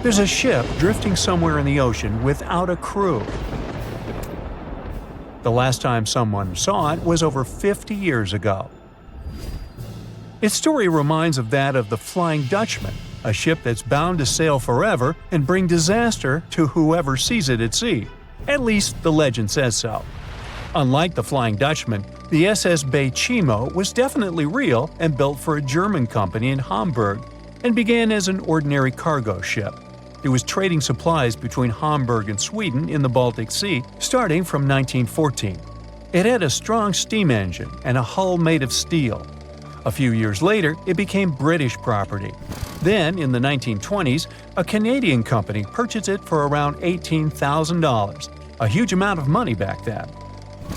There's a ship drifting somewhere in the ocean without a crew. The last time someone saw it was over 50 years ago. Its story reminds of that of the Flying Dutchman, a ship that's bound to sail forever and bring disaster to whoever sees it at sea. At least the legend says so. Unlike the Flying Dutchman, the SS Baychimo was definitely real and built for a German company in Hamburg and began as an ordinary cargo ship. It was trading supplies between Hamburg and Sweden in the Baltic Sea starting from 1914. It had a strong steam engine and a hull made of steel. A few years later, it became British property. Then, in the 1920s, a Canadian company purchased it for around $18,000, a huge amount of money back then.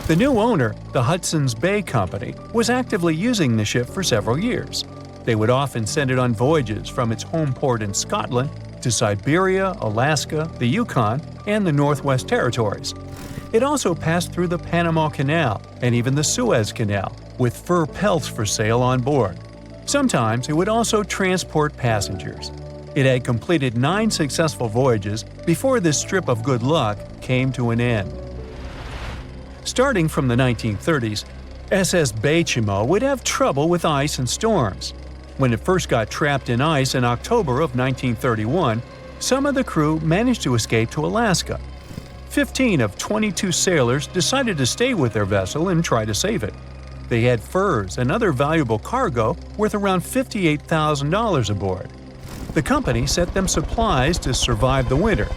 The new owner, the Hudson's Bay Company, was actively using the ship for several years. They would often send it on voyages from its home port in Scotland to Siberia, Alaska, the Yukon, and the Northwest Territories. It also passed through the Panama Canal and even the Suez Canal, with fur pelts for sale on board. Sometimes it would also transport passengers. It had completed 9 successful voyages before this strip of good luck came to an end. Starting from the 1930s, SS Baychimo would have trouble with ice and storms. When it first got trapped in ice in October of 1931, some of the crew managed to escape to Alaska. 15 of 22 sailors decided to stay with their vessel and try to save it. They had furs and other valuable cargo worth around $58,000 aboard. The company sent them supplies to survive the winter.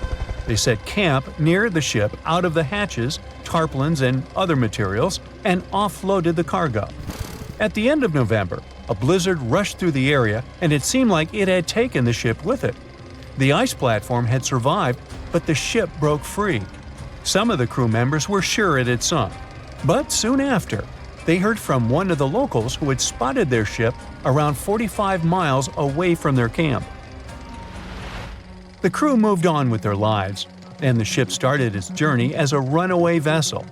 They set camp near the ship out of the hatches, tarpaulins, and other materials, and offloaded the cargo. At the end of November, a blizzard rushed through the area, and it seemed like it had taken the ship with it. The ice platform had survived, but the ship broke free. Some of the crew members were sure it had sunk. But soon after, they heard from one of the locals who had spotted their ship around 45 miles away from their camp. The crew moved on with their lives, and the ship started its journey as a runaway vessel.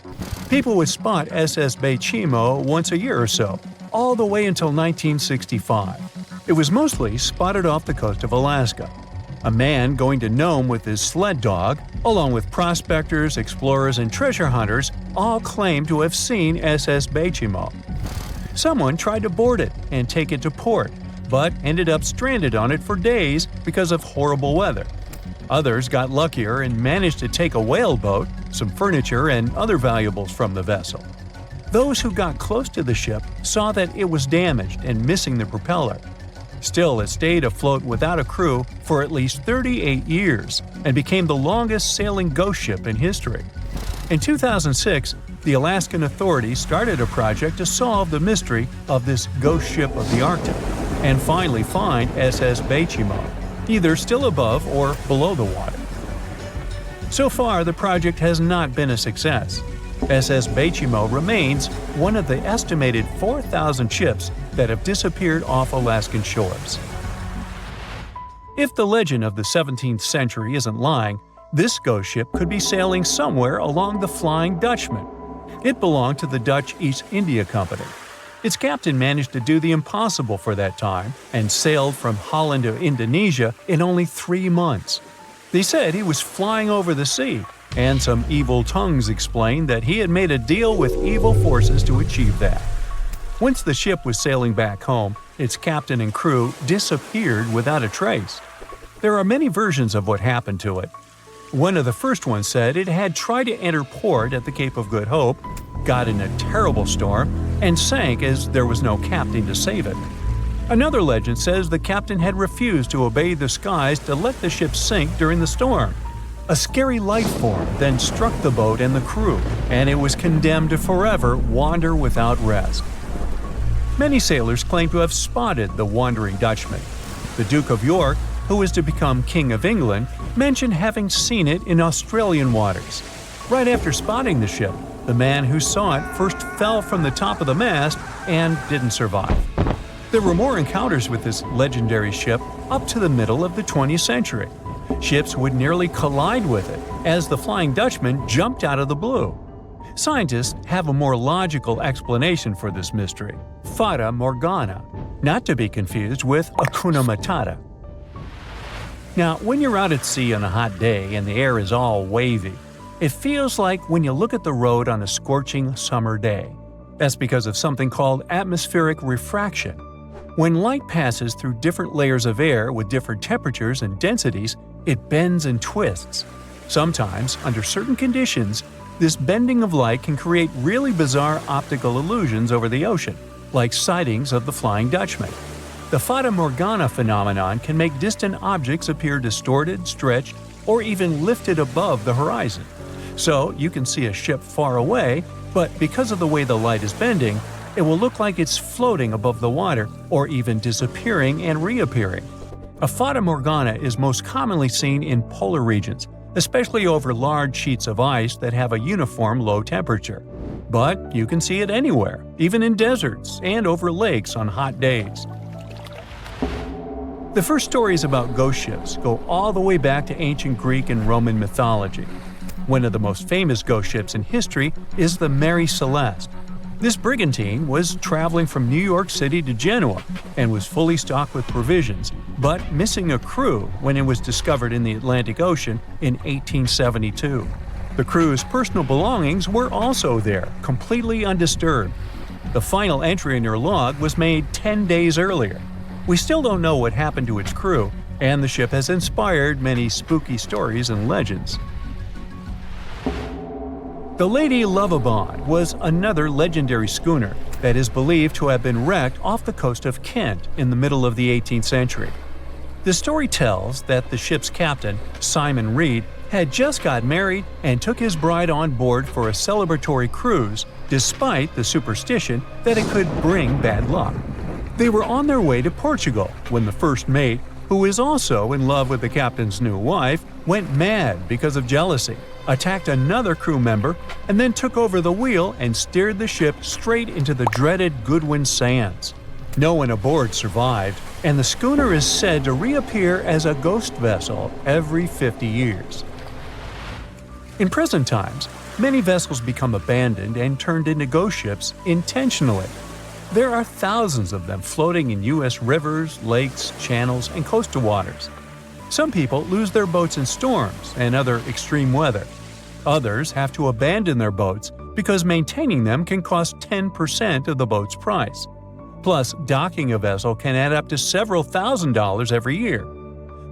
People would spot SS Baychimo once a year or so, all the way until 1965. It was mostly spotted off the coast of Alaska. A man going to Nome with his sled dog, along with prospectors, explorers, and treasure hunters, all claimed to have seen SS Baychimo. Someone tried to board it and take it to port, but ended up stranded on it for days because of horrible weather. Others got luckier and managed to take a whaleboat, some furniture, and other valuables from the vessel. Those who got close to the ship saw that it was damaged and missing the propeller. Still, it stayed afloat without a crew for at least 38 years and became the longest sailing ghost ship in history. In 2006, the Alaskan authorities started a project to solve the mystery of this ghost ship of the Arctic and finally find SS Baychimo, either still above or below the water. So far, the project has not been a success. SS Baychimo remains one of the estimated 4,000 ships that have disappeared off Alaskan shores. If the legend of the 17th century isn't lying, this ghost ship could be sailing somewhere along the Flying Dutchman. It belonged to the Dutch East India Company. Its captain managed to do the impossible for that time and sailed from Holland to Indonesia in only 3 months. They said he was flying over the sea, and some evil tongues explained that he had made a deal with evil forces to achieve that. Once the ship was sailing back home, its captain and crew disappeared without a trace. There are many versions of what happened to it. One of the first ones said it had tried to enter port at the Cape of Good Hope, got in a terrible storm, and sank as there was no captain to save it. Another legend says the captain had refused to obey the skies to let the ship sink during the storm. A scary life form then struck the boat and the crew, and it was condemned to forever wander without rest. Many sailors claim to have spotted the wandering Dutchman. The Duke of York, who was to become King of England, mentioned having seen it in Australian waters. Right after spotting the ship, the man who saw it first fell from the top of the mast and didn't survive. There were more encounters with this legendary ship up to the middle of the 20th century. Ships would nearly collide with it as the Flying Dutchman jumped out of the blue. Scientists have a more logical explanation for this mystery: Fata Morgana, not to be confused with Hakuna Matata. Now, when you're out at sea on a hot day and the air is all wavy, it feels like when you look at the road on a scorching summer day. That's because of something called atmospheric refraction. When light passes through different layers of air with different temperatures and densities, it bends and twists. Sometimes, under certain conditions, this bending of light can create really bizarre optical illusions over the ocean, like sightings of the Flying Dutchman. The Fata Morgana phenomenon can make distant objects appear distorted, stretched, or even lifted above the horizon. So you can see a ship far away, but because of the way the light is bending, it will look like it's floating above the water or even disappearing and reappearing. A Fata Morgana is most commonly seen in polar regions, especially over large sheets of ice that have a uniform low temperature. But you can see it anywhere, even in deserts and over lakes on hot days. The first stories about ghost ships go all the way back to ancient Greek and Roman mythology. One of the most famous ghost ships in history is the Mary Celeste. This brigantine was traveling from New York City to Genoa and was fully stocked with provisions, but missing a crew when it was discovered in the Atlantic Ocean in 1872. The crew's personal belongings were also there, completely undisturbed. The final entry in her log was made 10 days earlier. We still don't know what happened to its crew, and the ship has inspired many spooky stories and legends. The Lady Lovibond was another legendary schooner that is believed to have been wrecked off the coast of Kent in the middle of the 18th century. The story tells that the ship's captain, Simon Reed, had just got married and took his bride on board for a celebratory cruise, despite the superstition that it could bring bad luck. They were on their way to Portugal when the first mate, who is also in love with the captain's new wife, went mad because of jealousy, attacked another crew member, and then took over the wheel and steered the ship straight into the dreaded Goodwin Sands. No one aboard survived, and the schooner is said to reappear as a ghost vessel every 50 years. In present times, many vessels become abandoned and turned into ghost ships intentionally. There are thousands of them floating in U.S. rivers, lakes, channels, and coastal waters. Some people lose their boats in storms and other extreme weather. Others have to abandon their boats because maintaining them can cost 10% of the boat's price. Plus, docking a vessel can add up to several $1,000s every year.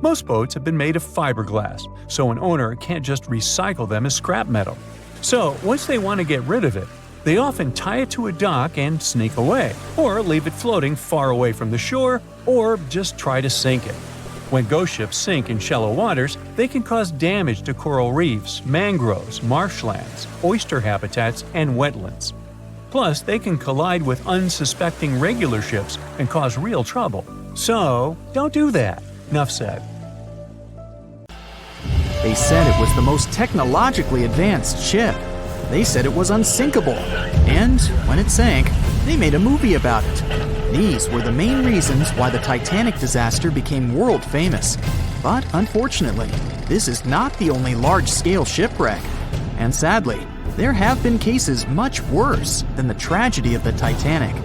Most boats have been made of fiberglass, so an owner can't just recycle them as scrap metal. So, once they want to get rid of it, they often tie it to a dock and sneak away, or leave it floating far away from the shore, or just try to sink it. When ghost ships sink in shallow waters, they can cause damage to coral reefs, mangroves, marshlands, oyster habitats, and wetlands. Plus, they can collide with unsuspecting regular ships and cause real trouble. So, don't do that. Enough said. They said it was the most technologically advanced ship. They said it was unsinkable. And when it sank, they made a movie about it. These were the main reasons why the Titanic disaster became world famous. But unfortunately, this is not the only large-scale shipwreck. And sadly, there have been cases much worse than the tragedy of the Titanic.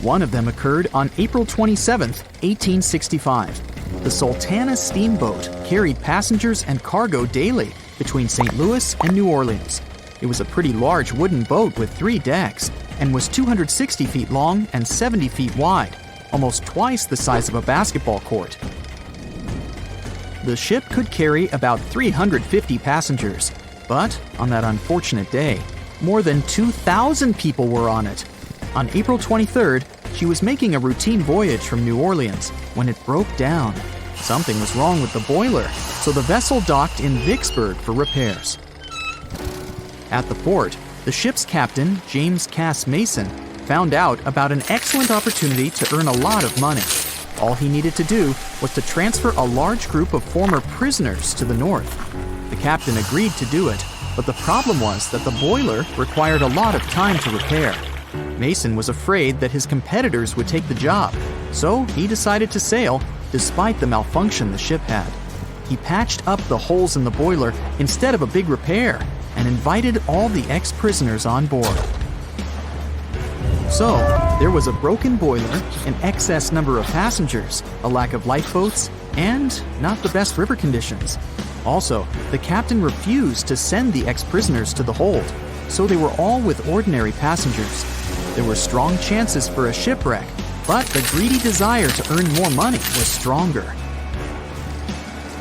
One of them occurred on April 27, 1865. The Sultana steamboat carried passengers and cargo daily between St. Louis and New Orleans. It was a pretty large wooden boat with 3 decks and was 260 feet long and 70 feet wide, almost twice the size of a basketball court. The ship could carry about 350 passengers, but on that unfortunate day, more than 2,000 people were on it. On April 23rd, she was making a routine voyage from New Orleans when it broke down. Something was wrong with the boiler, so the vessel docked in Vicksburg for repairs. At the port, the ship's captain, James Cass Mason, found out about an excellent opportunity to earn a lot of money. All he needed to do was to transfer a large group of former prisoners to the north. The captain agreed to do it, but the problem was that the boiler required a lot of time to repair. Mason was afraid that his competitors would take the job, so he decided to sail despite the malfunction the ship had. He patched up the holes in the boiler instead of a big repair and invited all the ex-prisoners on board. So, there was a broken boiler, an excess number of passengers, a lack of lifeboats, and not the best river conditions. Also, the captain refused to send the ex-prisoners to the hold, so they were all with ordinary passengers. There were strong chances for a shipwreck, but the greedy desire to earn more money was stronger.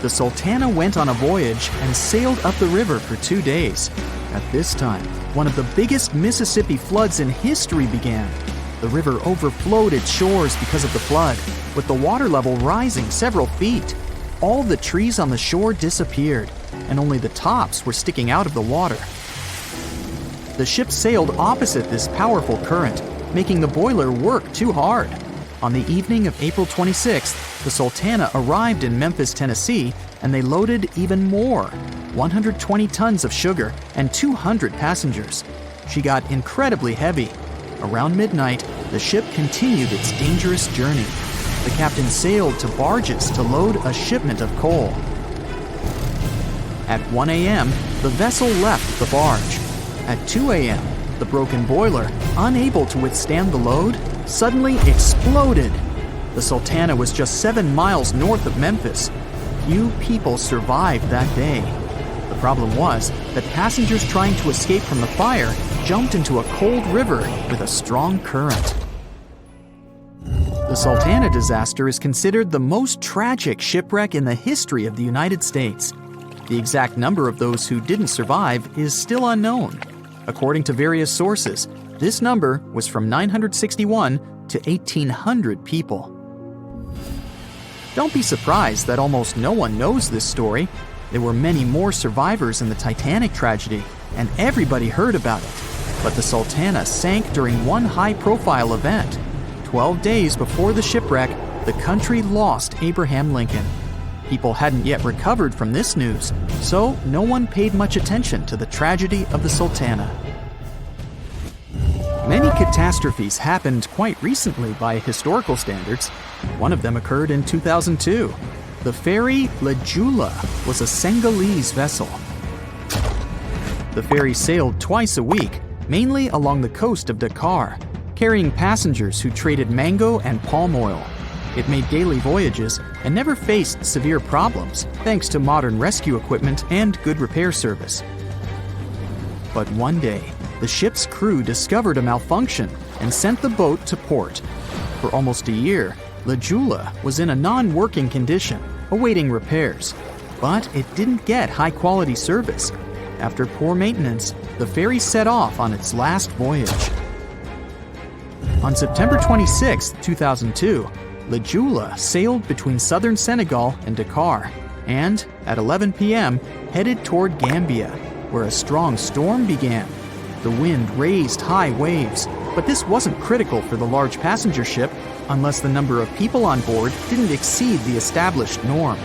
The Sultana went on a voyage and sailed up the river for 2 days. At this time, one of the biggest Mississippi floods in history began. The river overflowed its shores because of the flood, with the water level rising several feet. All the trees on the shore disappeared, and only the tops were sticking out of the water. The ship sailed opposite this powerful current, making the boiler work too hard. On the evening of April 26th, the Sultana arrived in Memphis, Tennessee, and they loaded even more, 120 tons of sugar and 200 passengers. She got incredibly heavy. Around midnight, the ship continued its dangerous journey. The captain sailed to barges to load a shipment of coal. At 1 a.m., the vessel left the barge. At 2 a.m., the broken boiler, unable to withstand the load, suddenly exploded. The Sultana was just 7 miles north of Memphis. Few people survived that day. The problem was that passengers trying to escape from the fire jumped into a cold river with a strong current. The Sultana disaster is considered the most tragic shipwreck in the history of the United States. The exact number of those who didn't survive is still unknown. According to various sources, this number was from 961 to 1,800 people. Don't be surprised that almost no one knows this story. There were many more survivors in the Titanic tragedy, and everybody heard about it. But the Sultana sank during one high-profile event. 12 days before the shipwreck, the country lost Abraham Lincoln. People hadn't yet recovered from this news, so no one paid much attention to the tragedy of the Sultana. Many catastrophes happened quite recently by historical standards. One of them occurred in 2002. The ferry Joola was a Senegalese vessel. The ferry sailed twice a week, mainly along the coast of Dakar, carrying passengers who traded mango and palm oil. It made daily voyages and never faced severe problems thanks to modern rescue equipment and good repair service. But one day, the ship's crew discovered a malfunction and sent the boat to port. For almost a year, Joola was in a non-working condition, awaiting repairs. But it didn't get high-quality service. After poor maintenance, the ferry set off on its last voyage. On September 26, 2002, Joola sailed between southern Senegal and Dakar, and at 11 p.m. headed toward Gambia, where a strong storm began. The wind raised high waves, but this wasn't critical for the large passenger ship unless the number of people on board didn't exceed the established norm.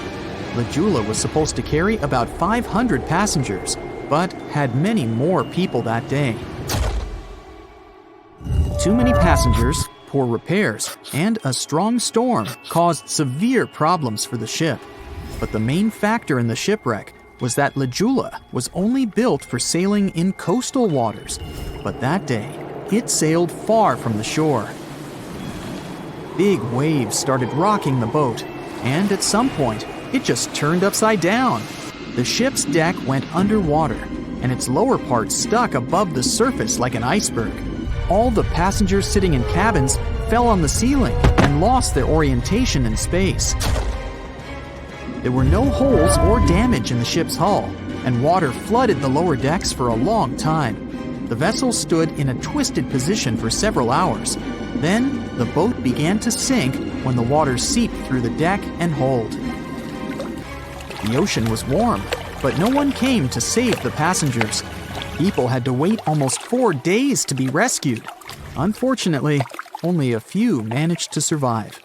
Joola was supposed to carry about 500 passengers, but had many more people that day. Too many passengers, poor repairs, and a strong storm caused severe problems for the ship. But the main factor in the shipwreck was that Joola was only built for sailing in coastal waters, but that day, it sailed far from the shore. Big waves started rocking the boat, and at some point, it just turned upside down. The ship's deck went underwater, and its lower part stuck above the surface like an iceberg. All the passengers sitting in cabins fell on the ceiling and lost their orientation in space. There were no holes or damage in the ship's hull, and water flooded the lower decks for a long time. The vessel stood in a twisted position for several hours. Then, the boat began to sink when the water seeped through the deck and hold. The ocean was warm, but no one came to save the passengers. People had to wait almost 4 days to be rescued. Unfortunately, only a few managed to survive.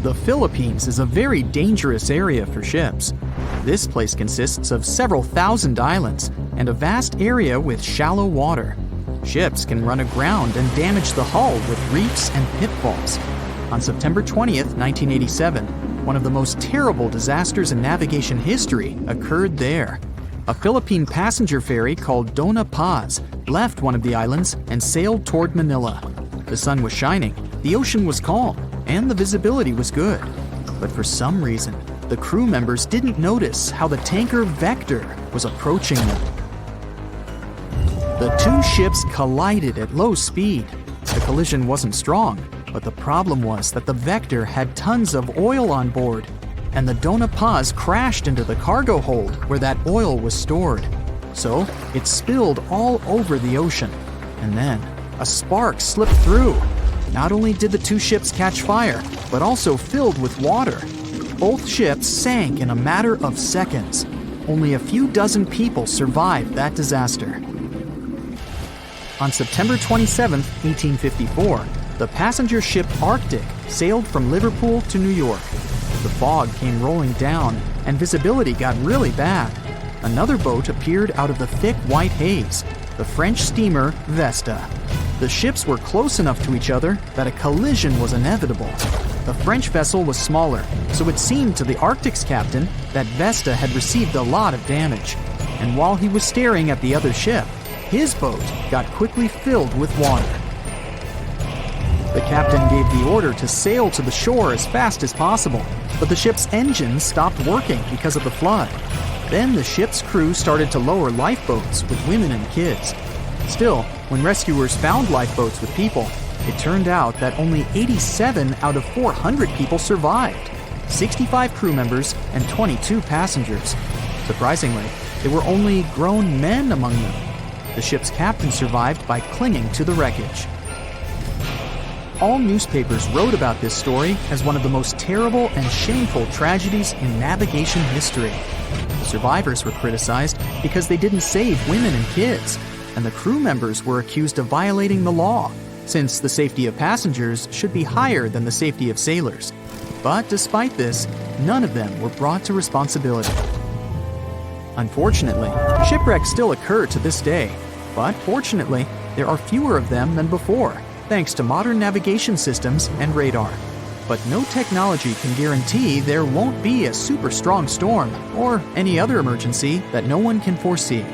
The Philippines is a very dangerous area for ships. This place consists of several thousand islands and a vast area with shallow water. Ships can run aground and damage the hull with reefs and pitfalls. On September 20th, 1987, one of the most terrible disasters in navigation history occurred there. A Philippine passenger ferry called Dona Paz left one of the islands and sailed toward Manila. The sun was shining, the ocean was calm, and the visibility was good. But for some reason, the crew members didn't notice how the tanker Vector was approaching them. The two ships collided at low speed. The collision wasn't strong, but the problem was that the Vector had tons of oil on board, and the Dona Paz crashed into the cargo hold where that oil was stored. So it spilled all over the ocean, and then a spark slipped through. Not only did the two ships catch fire, but also filled with water. Both ships sank in a matter of seconds. Only a few dozen people survived that disaster. On September 27, 1854, the passenger ship Arctic sailed from Liverpool to New York. The fog came rolling down, and visibility got really bad. Another boat appeared out of the thick white haze, the French steamer Vesta. The ships were close enough to each other that a collision was inevitable. The French vessel was smaller, so it seemed to the Arctic's captain that Vesta had received a lot of damage. And while he was staring at the other ship, his boat got quickly filled with water. The captain gave the order to sail to the shore as fast as possible, but the ship's engines stopped working because of the flood. Then the ship's crew started to lower lifeboats with women and kids. Still, when rescuers found lifeboats with people, it turned out that only 87 out of 400 people survived, 65 crew members and 22 passengers. Surprisingly, there were only grown men among them. The ship's captain survived by clinging to the wreckage. All newspapers wrote about this story as one of the most terrible and shameful tragedies in navigation history. The survivors were criticized because they didn't save women and kids, and the crew members were accused of violating the law, since the safety of passengers should be higher than the safety of sailors. But despite this, none of them were brought to responsibility. Unfortunately, shipwrecks still occur to this day, but fortunately, there are fewer of them than before, thanks to modern navigation systems and radar. But no technology can guarantee there won't be a super strong storm or any other emergency that no one can foresee.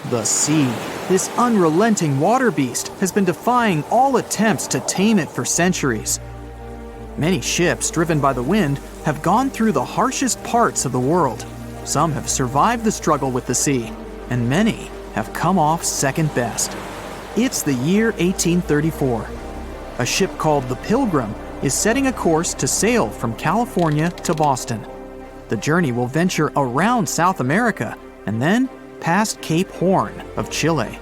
The sea, this unrelenting water beast, has been defying all attempts to tame it for centuries. Many ships driven by the wind have gone through the harshest parts of the world. Some have survived the struggle with the sea, and many have come off second best. It's the year 1834. A ship called the Pilgrim is setting a course to sail from California to Boston. The journey will venture around South America and then past Cape Horn of Chile.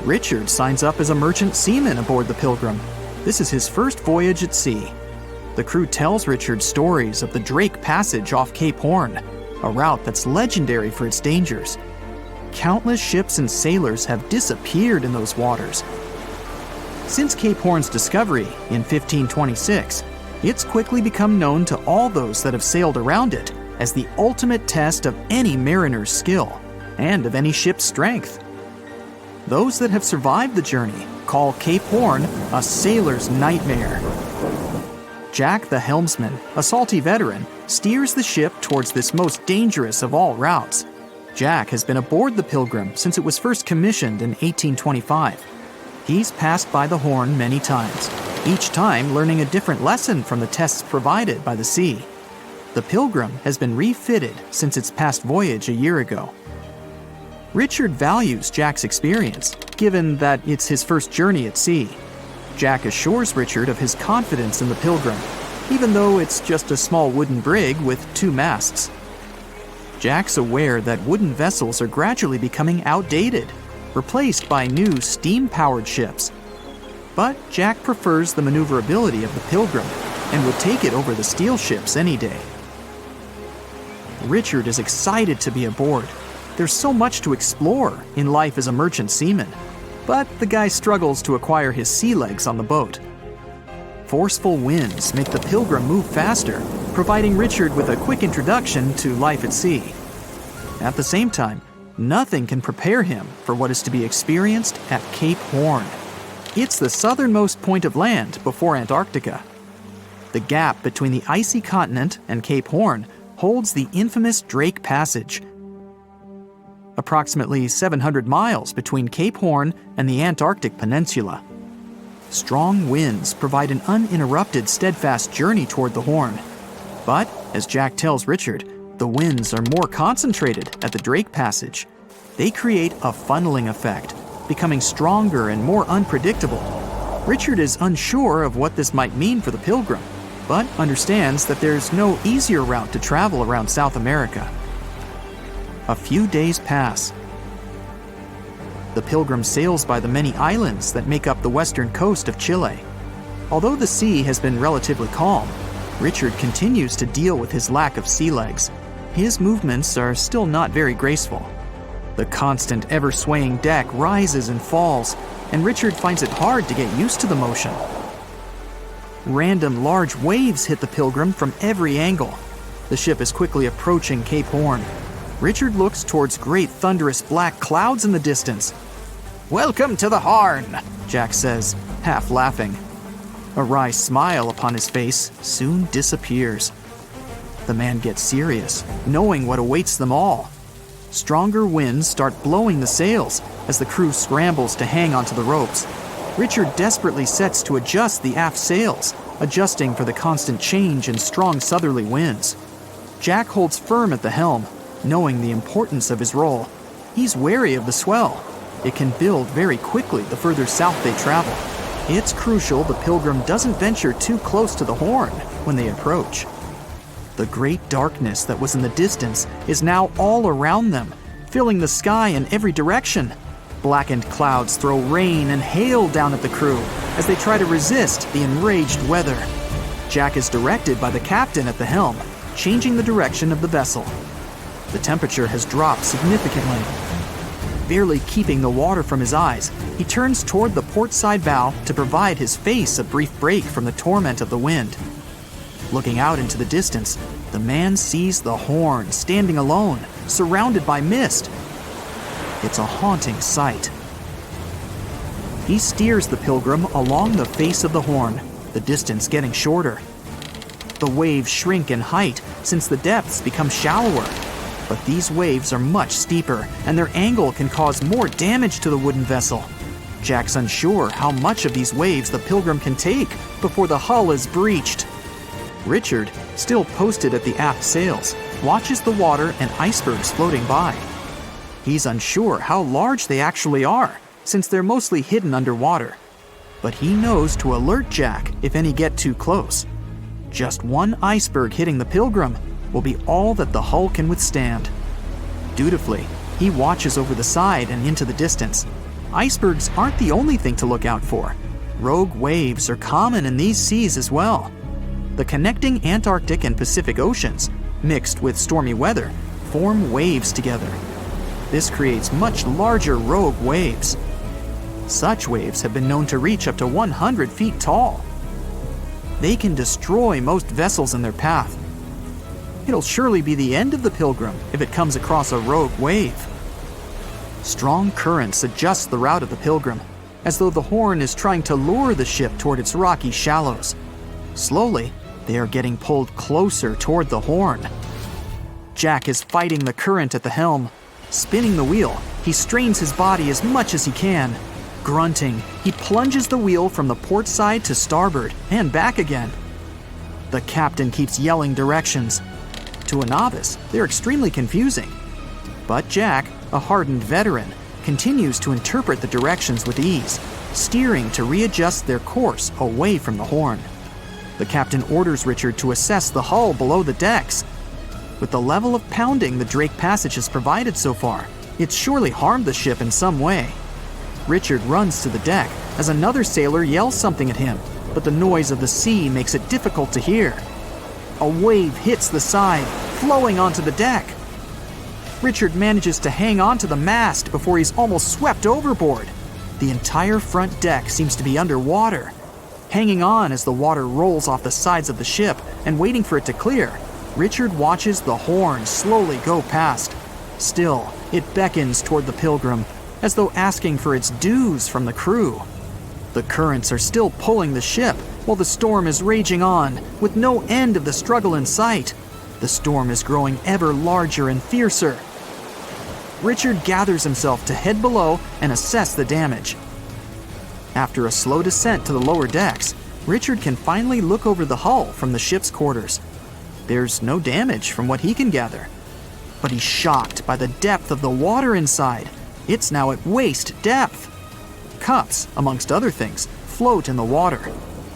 Richard signs up as a merchant seaman aboard the Pilgrim. This is his first voyage at sea. The crew tells Richard stories of the Drake Passage off Cape Horn, a route that's legendary for its dangers. Countless ships and sailors have disappeared in those waters. Since Cape Horn's discovery in 1526, it's quickly become known to all those that have sailed around it as the ultimate test of any mariner's skill and of any ship's strength. Those that have survived the journey call Cape Horn a sailor's nightmare. Jack the helmsman, a salty veteran, steers the ship towards this most dangerous of all routes. Jack has been aboard the Pilgrim since it was first commissioned in 1825. He's passed by the Horn many times, each time learning a different lesson from the tests provided by the sea. The Pilgrim has been refitted since its past voyage a year ago. Richard values Jack's experience, given that it's his first journey at sea. Jack assures Richard of his confidence in the Pilgrim, even though it's just a small wooden brig with 2 masts. Jack's aware that wooden vessels are gradually becoming outdated, replaced by new steam-powered ships. But Jack prefers the maneuverability of the Pilgrim and would take it over the steel ships any day. Richard is excited to be aboard. There's so much to explore in life as a merchant seaman, but the guy struggles to acquire his sea legs on the boat. Forceful winds make the Pilgrim move faster, providing Richard with a quick introduction to life at sea. At the same time, nothing can prepare him for what is to be experienced at Cape Horn. It's the southernmost point of land before Antarctica. The gap between the icy continent and Cape Horn holds the infamous Drake Passage, approximately 700 miles between Cape Horn and the Antarctic Peninsula. Strong winds provide an uninterrupted, steadfast journey toward the Horn. But, as Jack tells Richard, the winds are more concentrated at the Drake Passage. They create a funneling effect, becoming stronger and more unpredictable. Richard is unsure of what this might mean for the Pilgrim, but understands that there's no easier route to travel around South America. A few days pass. The Pilgrim sails by the many islands that make up the western coast of Chile. Although the sea has been relatively calm, Richard continues to deal with his lack of sea legs. His movements are still not very graceful. The constant, ever-swaying deck rises and falls, and Richard finds it hard to get used to the motion. Random large waves hit the Pilgrim from every angle. The ship is quickly approaching Cape Horn. Richard looks towards great thunderous black clouds in the distance. "Welcome to the Horn," Jack says, half laughing. A wry smile upon his face soon disappears. The man gets serious, knowing what awaits them all. Stronger winds start blowing the sails as the crew scrambles to hang onto the ropes. Richard desperately sets to adjust the aft sails, adjusting for the constant change in strong southerly winds. Jack holds firm at the helm, knowing the importance of his role. He's wary of the swell. It can build very quickly the further south they travel. It's crucial the Pilgrim doesn't venture too close to the Horn when they approach. The great darkness that was in the distance is now all around them, filling the sky in every direction. Blackened clouds throw rain and hail down at the crew as they try to resist the enraged weather. Jack is directed by the captain at the helm, changing the direction of the vessel. The temperature has dropped significantly. Barely keeping the water from his eyes, he turns toward the port side bow to provide his face a brief break from the torment of the wind. Looking out into the distance, the man sees the Horn standing alone, surrounded by mist. It's a haunting sight. He steers the Pilgrim along the face of the Horn, the distance getting shorter. The waves shrink in height since the depths become shallower. But these waves are much steeper, and their angle can cause more damage to the wooden vessel. Jack's unsure how much of these waves the Pilgrim can take before the hull is breached. Richard, still posted at the aft sails, watches the water and icebergs floating by. He's unsure how large they actually are, since they're mostly hidden underwater. But he knows to alert Jack if any get too close. Just one iceberg hitting the Pilgrim will be all that the hull can withstand. Dutifully, he watches over the side and into the distance. Icebergs aren't the only thing to look out for. Rogue waves are common in these seas as well. The connecting Antarctic and Pacific Oceans, mixed with stormy weather, form waves together. This creates much larger rogue waves. Such waves have been known to reach up to 100 feet tall. They can destroy most vessels in their path. It'll surely be the end of the Pilgrim if it comes across a rogue wave. Strong currents adjust the route of the Pilgrim, as though the Horn is trying to lure the ship toward its rocky shallows. Slowly, they are getting pulled closer toward the Horn. Jack is fighting the current at the helm. Spinning the wheel, he strains his body as much as he can. Grunting, he plunges the wheel from the port side to starboard and back again. The captain keeps yelling directions. To a novice, they're extremely confusing. But Jack, a hardened veteran, continues to interpret the directions with ease, steering to readjust their course away from the Horn. The captain orders Richard to assess the hull below the decks. With the level of pounding the Drake Passage has provided so far, it's surely harmed the ship in some way. Richard runs to the deck as another sailor yells something at him, but the noise of the sea makes it difficult to hear. A wave hits the side, flowing onto the deck. Richard manages to hang on to the mast before he's almost swept overboard. The entire front deck seems to be underwater. Hanging on as the water rolls off the sides of the ship and waiting for it to clear, Richard watches the Horn slowly go past. Still, it beckons toward the Pilgrim, as though asking for its dues from the crew. The currents are still pulling the ship, while the storm is raging on, with no end of the struggle in sight. The storm is growing ever larger and fiercer. Richard gathers himself to head below and assess the damage. After a slow descent to the lower decks, Richard can finally look over the hull from the ship's quarters. There's no damage from what he can gather. But he's shocked by the depth of the water inside. It's now at waist depth. Cups, amongst other things, float in the water.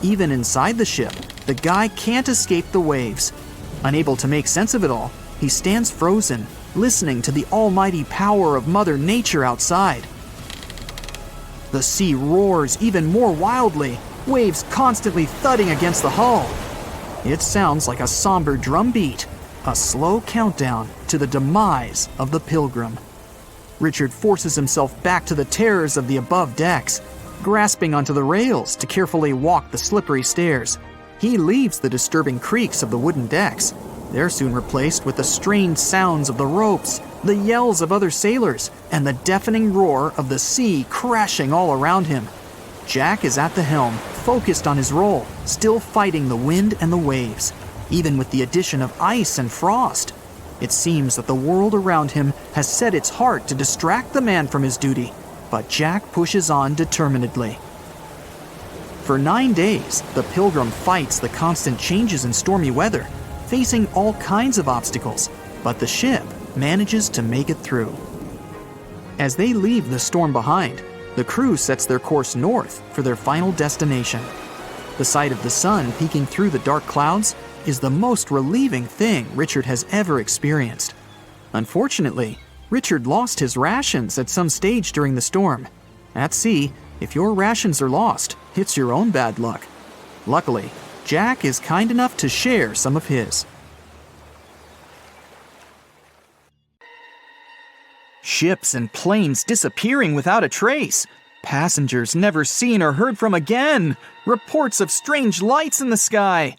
Even inside the ship, the guy can't escape the waves. Unable to make sense of it all, he stands frozen, listening to the almighty power of Mother Nature outside. The sea roars even more wildly, waves constantly thudding against the hull. It sounds like a somber drumbeat, a slow countdown to the demise of the Pilgrim. Richard forces himself back to the terrors of the above decks, grasping onto the rails to carefully walk the slippery stairs. He leaves the disturbing creaks of the wooden decks. They're soon replaced with the strained sounds of the ropes, the yells of other sailors, and the deafening roar of the sea crashing all around him. Jack is at the helm, focused on his role, still fighting the wind and the waves, even with the addition of ice and frost. It seems that the world around him has set its heart to distract the man from his duty, but Jack pushes on determinedly. For 9 days, the Pilgrim fights the constant changes in stormy weather, facing all kinds of obstacles, but the ship manages to make it through. As they leave the storm behind, the crew sets their course north for their final destination. The sight of the sun peeking through the dark clouds is the most relieving thing Richard has ever experienced. Unfortunately, Richard lost his rations at some stage during the storm. At sea, if your rations are lost, it's your own bad luck. Luckily, Jack is kind enough to share some of his. Ships and planes disappearing without a trace. Passengers never seen or heard from again. Reports of strange lights in the sky.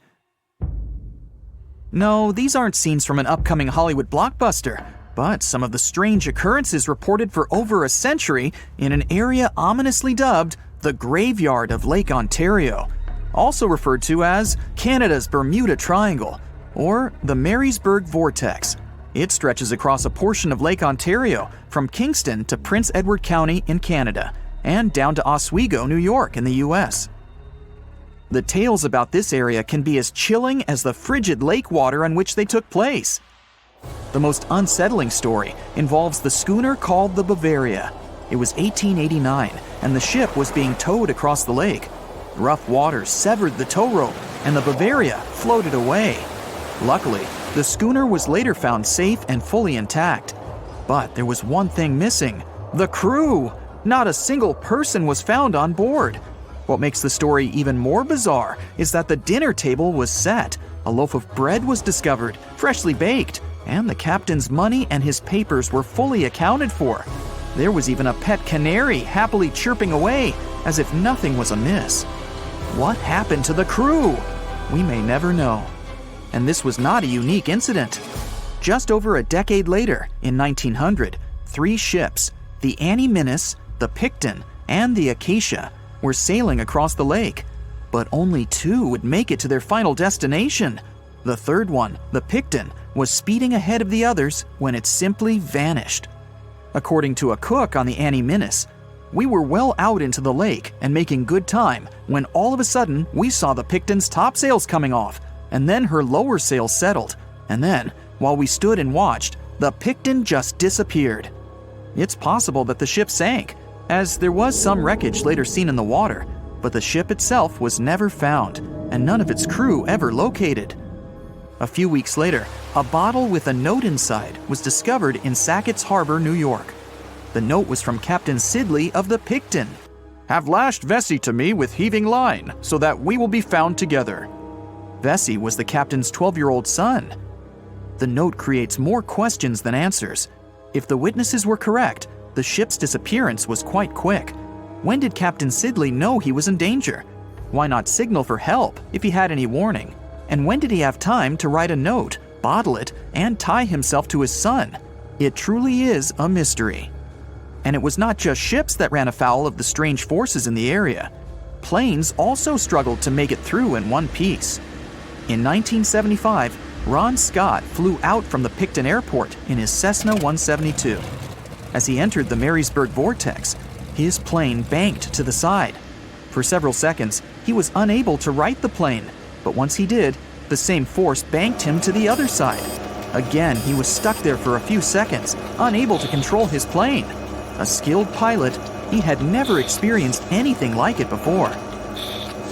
No, these aren't scenes from an upcoming Hollywood blockbuster, but some of the strange occurrences reported for over a century in an area ominously dubbed the Graveyard of Lake Ontario, also referred to as Canada's Bermuda Triangle, or the Marysburg Vortex. It stretches across a portion of Lake Ontario from Kingston to Prince Edward County in Canada, and down to Oswego, New York in the US. The tales about this area can be as chilling as the frigid lake water on which they took place. The most unsettling story involves the schooner called the Bavaria. It was 1889, and the ship was being towed across the lake. Rough waters severed the tow rope, and the Bavaria floated away. Luckily, the schooner was later found safe and fully intact. But there was one thing missing: the crew. Not a single person was found on board. What makes the story even more bizarre is that the dinner table was set, a loaf of bread was discovered, freshly baked, and the captain's money and his papers were fully accounted for. There was even a pet canary happily chirping away, as if nothing was amiss. What happened to the crew? We may never know. And this was not a unique incident. Just over a decade later, in 1900, 3 ships, the Annie Minnis, the Picton, and the Acacia, were sailing across the lake, but only 2 would make it to their final destination. The third one, the Picton, was speeding ahead of the others when it simply vanished. According to a cook on the Annie Minnis, "We were well out into the lake and making good time when all of a sudden we saw the Picton's topsails coming off, and then her lower sails settled, and then, while we stood and watched, the Picton just disappeared." It's possible that the ship sank, as there was some wreckage later seen in the water, but the ship itself was never found, and none of its crew ever located. A few weeks later, a bottle with a note inside was discovered in Sackett's Harbor, New York. The note was from Captain Sidley of the Picton. "Have lashed Vesey to me with heaving line, so that we will be found together." Vesey was the captain's 12-year-old son. The note creates more questions than answers. If the witnesses were correct, the ship's disappearance was quite quick. When did Captain Sidley know he was in danger? Why not signal for help if he had any warning? And when did he have time to write a note, bottle it, and tie himself to his son? It truly is a mystery. And it was not just ships that ran afoul of the strange forces in the area. Planes also struggled to make it through in one piece. In 1975, Ron Scott flew out from the Picton Airport in his Cessna 172. As he entered the Marysburg vortex, his plane banked to the side. For several seconds, he was unable to right the plane, but once he did, the same force banked him to the other side. Again, he was stuck there for a few seconds, unable to control his plane. A skilled pilot, he had never experienced anything like it before.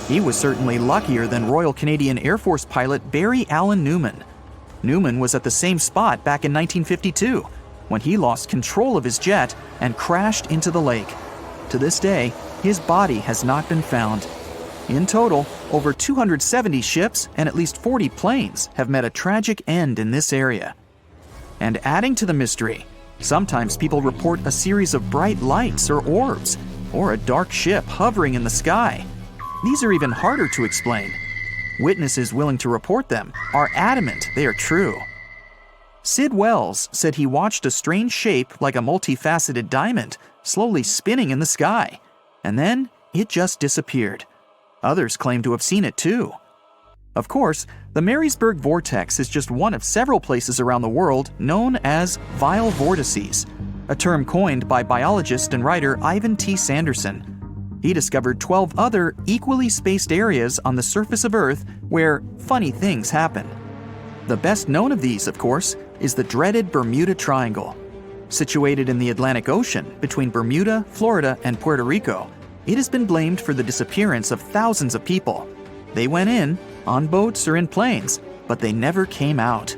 He was certainly luckier than Royal Canadian Air Force pilot Barry Allen Newman. Newman was at the same spot back in 1952, when he lost control of his jet and crashed into the lake. To this day, his body has not been found. In total, over 270 ships and at least 40 planes have met a tragic end in this area. And adding to the mystery, sometimes people report a series of bright lights or orbs, or a dark ship hovering in the sky. These are even harder to explain. Witnesses willing to report them are adamant they are true. Sid Wells said he watched a strange shape like a multifaceted diamond slowly spinning in the sky, and then it just disappeared. Others claim to have seen it too. Of course, the Marysburg vortex is just one of several places around the world known as vile vortices, a term coined by biologist and writer Ivan T. Sanderson. He discovered 12 other equally spaced areas on the surface of Earth where funny things happen. The best known of these, of course, is the dreaded Bermuda Triangle. Situated in the Atlantic Ocean between Bermuda, Florida, and Puerto Rico, it has been blamed for the disappearance of thousands of people. They went in, on boats or in planes, but they never came out.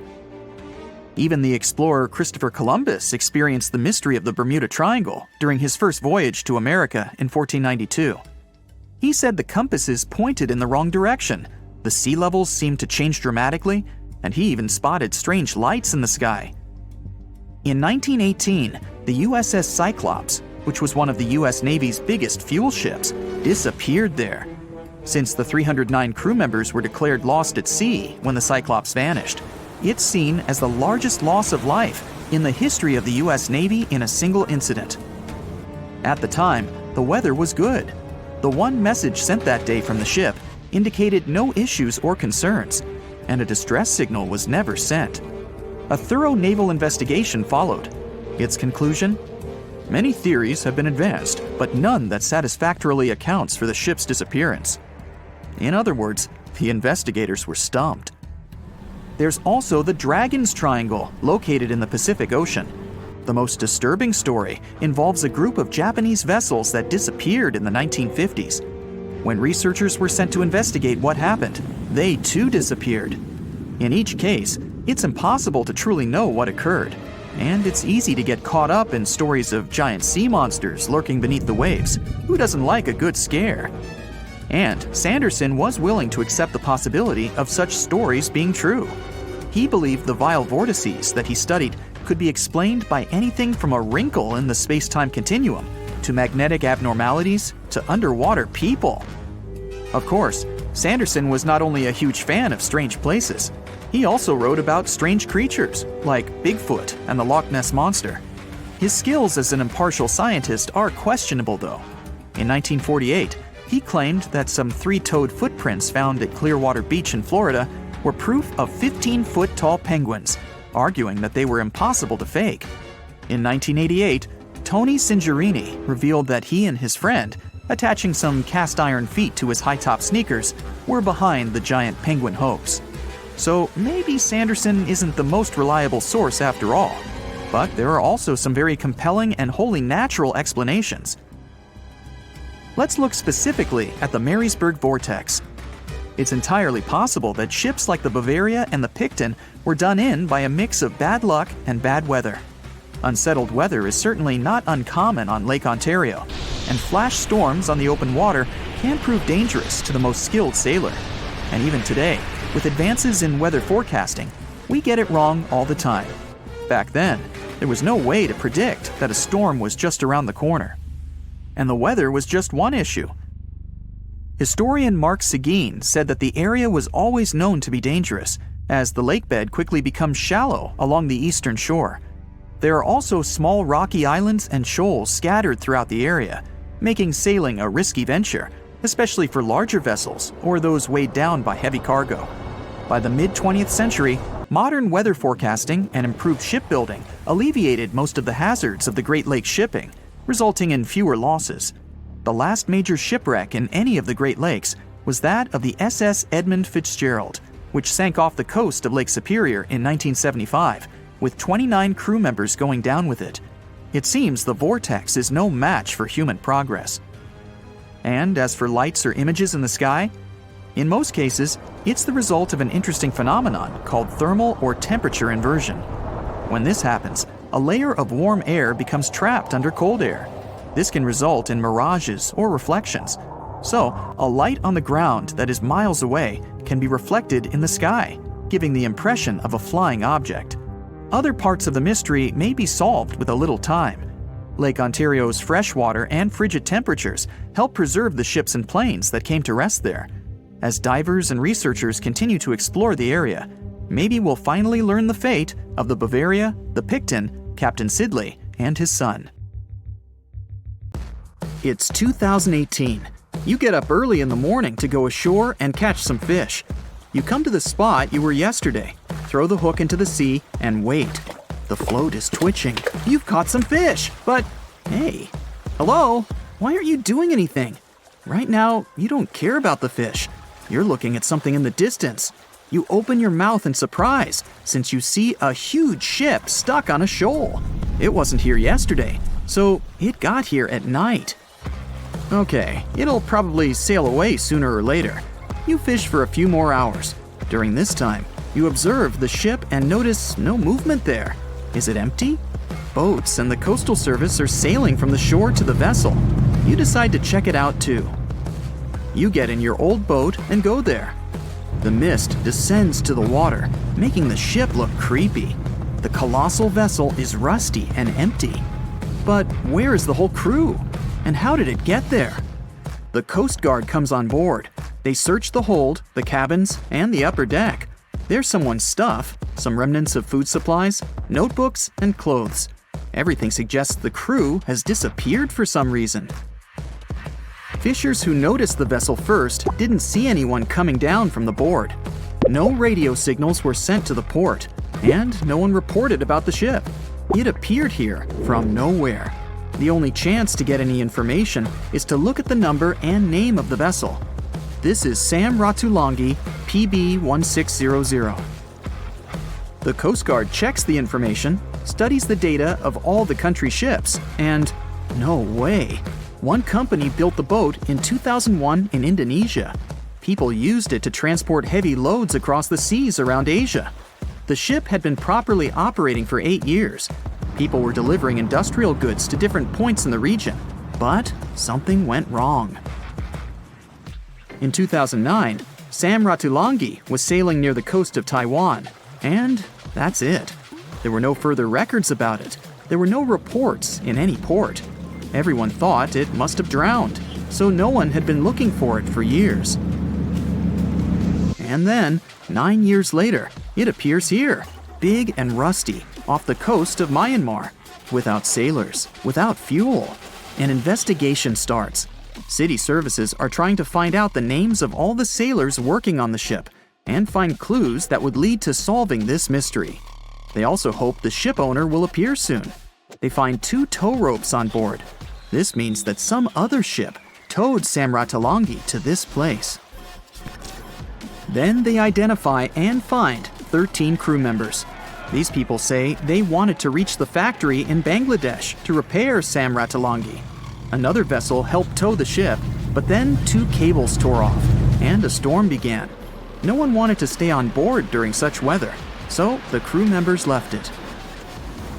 Even the explorer Christopher Columbus experienced the mystery of the Bermuda Triangle during his first voyage to America in 1492. He said the compasses pointed in the wrong direction, the sea levels seemed to change dramatically, and he even spotted strange lights in the sky. In 1918, the USS Cyclops, which was one of the US Navy's biggest fuel ships, disappeared there. Since the 309 crew members were declared lost at sea when the Cyclops vanished, it's seen as the largest loss of life in the history of the US Navy in a single incident. At the time, the weather was good. The one message sent that day from the ship indicated no issues or concerns, and a distress signal was never sent. A thorough naval investigation followed. Its conclusion? Many theories have been advanced, but none that satisfactorily accounts for the ship's disappearance. In other words, the investigators were stumped. There's also the Dragon's Triangle, located in the Pacific Ocean. The most disturbing story involves a group of Japanese vessels that disappeared in the 1950s. When researchers were sent to investigate what happened, they too disappeared. In each case, it's impossible to truly know what occurred, and it's easy to get caught up in stories of giant sea monsters lurking beneath the waves. Who doesn't like a good scare? And Sanderson was willing to accept the possibility of such stories being true. He believed the vile vortices that he studied could be explained by anything from a wrinkle in the space-time continuum to magnetic abnormalities to underwater people. Of course, Sanderson was not only a huge fan of strange places, he also wrote about strange creatures like Bigfoot and the Loch Ness Monster. His skills as an impartial scientist are questionable though. In 1948, he claimed that some three-toed footprints found at Clearwater Beach in Florida were proof of 15-foot-tall penguins, arguing that they were impossible to fake. In 1988, Tony Singerini revealed that he and his friend, attaching some cast-iron feet to his high-top sneakers, were behind the giant penguin hoax. So maybe Sanderson isn't the most reliable source after all, but there are also some very compelling and wholly natural explanations. Let's look specifically at the Marysburg vortex. It's entirely possible that ships like the Bavaria and the Picton were done in by a mix of bad luck and bad weather. Unsettled weather is certainly not uncommon on Lake Ontario, and flash storms on the open water can prove dangerous to the most skilled sailor. And even today, with advances in weather forecasting, we get it wrong all the time. Back then, there was no way to predict that a storm was just around the corner. And the weather was just one issue. Historian Mark Seguin said that the area was always known to be dangerous, as the lake bed quickly becomes shallow along the eastern shore. There are also small rocky islands and shoals scattered throughout the area, making sailing a risky venture, especially for larger vessels or those weighed down by heavy cargo. By the mid-20th century, Modern weather forecasting and improved shipbuilding alleviated most of the hazards of the Great Lakes shipping, resulting in fewer losses. The last major shipwreck in any of the Great Lakes was that of the SS Edmund Fitzgerald, which sank off the coast of Lake Superior in 1975, with 29 crew members going down with it. It seems the vortex is no match for human progress. And as for lights or images in the sky, in most cases, it's the result of an interesting phenomenon called thermal or temperature inversion. When this happens, a layer of warm air becomes trapped under cold air. This can result in mirages or reflections. So, a light on the ground that is miles away can be reflected in the sky, giving the impression of a flying object. Other parts of the mystery may be solved with a little time. Lake Ontario's freshwater and frigid temperatures help preserve the ships and planes that came to rest there. As divers and researchers continue to explore the area, maybe we'll finally learn the fate of the Bavaria, the Picton, Captain Sidley, and his son. It's 2018. You get up early in the morning to go ashore and catch some fish. You come to the spot you were yesterday, throw the hook into the sea, and wait. The float is twitching. You've caught some fish, but hey, hello? Why aren't you doing anything? Right now, you don't care about the fish. You're looking at something in the distance. You open your mouth in surprise since you see a huge ship stuck on a shoal. It wasn't here yesterday, so it got here at night. Okay, it'll probably sail away sooner or later. You fish for a few more hours. During this time, you observe the ship and notice no movement there. Is it empty? Boats and the Coastal Service are sailing from the shore to the vessel. You decide to check it out too. You get in your old boat and go there. The mist descends to the water, making the ship look creepy. The colossal vessel is rusty and empty. But where is the whole crew? And how did it get there? The Coast Guard comes on board. They search the hold, the cabins, and the upper deck. There's someone's stuff, some remnants of food supplies, notebooks, and clothes. Everything suggests the crew has disappeared for some reason. Fishers who noticed the vessel first didn't see anyone coming down from the board. No radio signals were sent to the port, and no one reported about the ship. It appeared here from nowhere. The only chance to get any information is to look at the number and name of the vessel. This is Sam Ratulangi, PB 1600. The Coast Guard checks the information, studies the data of all the country's ships, and no way. One company built the boat in 2001 in Indonesia. People used it to transport heavy loads across the seas around Asia. The ship had been properly operating for 8 years. People were delivering industrial goods to different points in the region, but something went wrong. In 2009, Sam Ratulangi was sailing near the coast of Taiwan, and that's it. There were no further records about it. There were no reports in any port. Everyone thought it must have drowned, so no one had been looking for it for years. And then, 9 years later, it appears here, big and rusty, off the coast of Myanmar, without sailors, without fuel. An investigation starts. City services are trying to find out the names of all the sailors working on the ship and find clues that would lead to solving this mystery. They also hope the ship owner will appear soon. They find 2 tow ropes on board. This means that some other ship towed Sam Ratulangi to this place. Then they identify and find 13 crew members. These people say they wanted to reach the factory in Bangladesh to repair Sam Ratulangi. Another vessel helped tow the ship, but then 2 cables tore off, and a storm began. No one wanted to stay on board during such weather, so the crew members left it.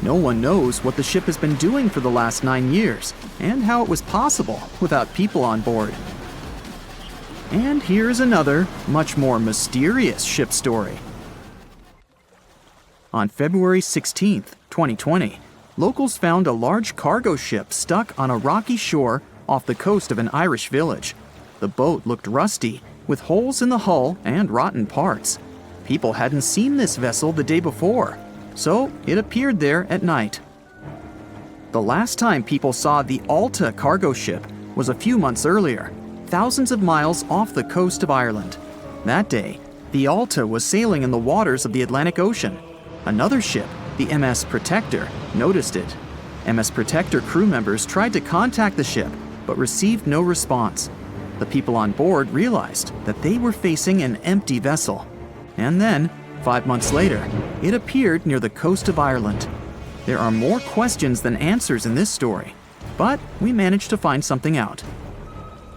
No one knows what the ship has been doing for the last 9 years, and how it was possible without people on board. And here's another, much more mysterious ship story. On February 16, 2020, locals found a large cargo ship stuck on a rocky shore off the coast of an Irish village. The boat looked rusty, with holes in the hull and rotten parts. People hadn't seen this vessel the day before, so it appeared there at night. The last time people saw the Alta cargo ship was a few months earlier, thousands of miles off the coast of Ireland. That day, the Alta was sailing in the waters of the Atlantic Ocean. Another ship, the MS Protector, noticed it. MS Protector crew members tried to contact the ship, but received no response. The people on board realized that they were facing an empty vessel. And then, 5 months later, it appeared near the coast of Ireland. There are more questions than answers in this story, but we managed to find something out.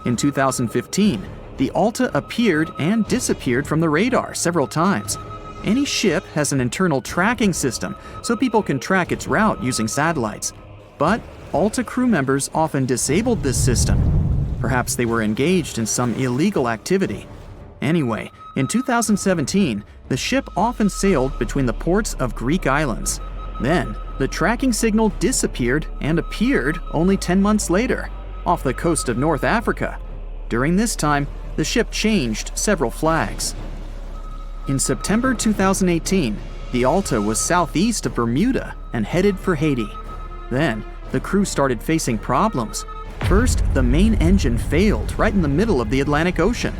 In 2015, the Alta appeared and disappeared from the radar several times. Any ship has an internal tracking system, so people can track its route using satellites. But Alta crew members often disabled this system. Perhaps they were engaged in some illegal activity. Anyway, in 2017, the ship often sailed between the ports of Greek islands. Then, the tracking signal disappeared and appeared only 10 months later, off the coast of North Africa. During this time, the ship changed several flags. In September 2018, the Alta was southeast of Bermuda and headed for Haiti. Then, the crew started facing problems. First, the main engine failed right in the middle of the Atlantic Ocean.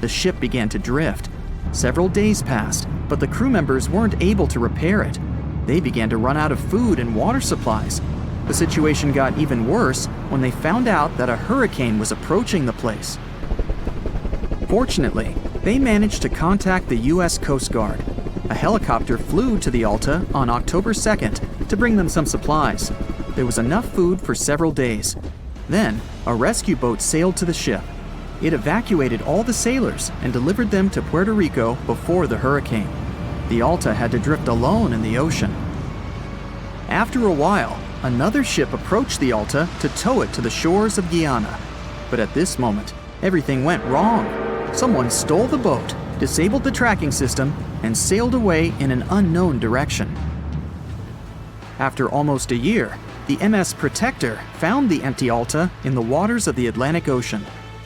The ship began to drift. Several days passed, but the crew members weren't able to repair it. They began to run out of food and water supplies. The situation got even worse when they found out that a hurricane was approaching the place. Fortunately, they managed to contact the U.S. Coast Guard. A helicopter flew to the Alta on October 2nd to bring them some supplies. There was enough food for several days. Then, a rescue boat sailed to the ship. It evacuated all the sailors and delivered them to Puerto Rico before the hurricane. The Alta had to drift alone in the ocean. After a while, another ship approached the Alta to tow it to the shores of Guyana. But at this moment, everything went wrong. Someone stole the boat, disabled the tracking system, and sailed away in an unknown direction. After almost a year, the MS Protector found the empty Alta in the waters of the Atlantic Ocean.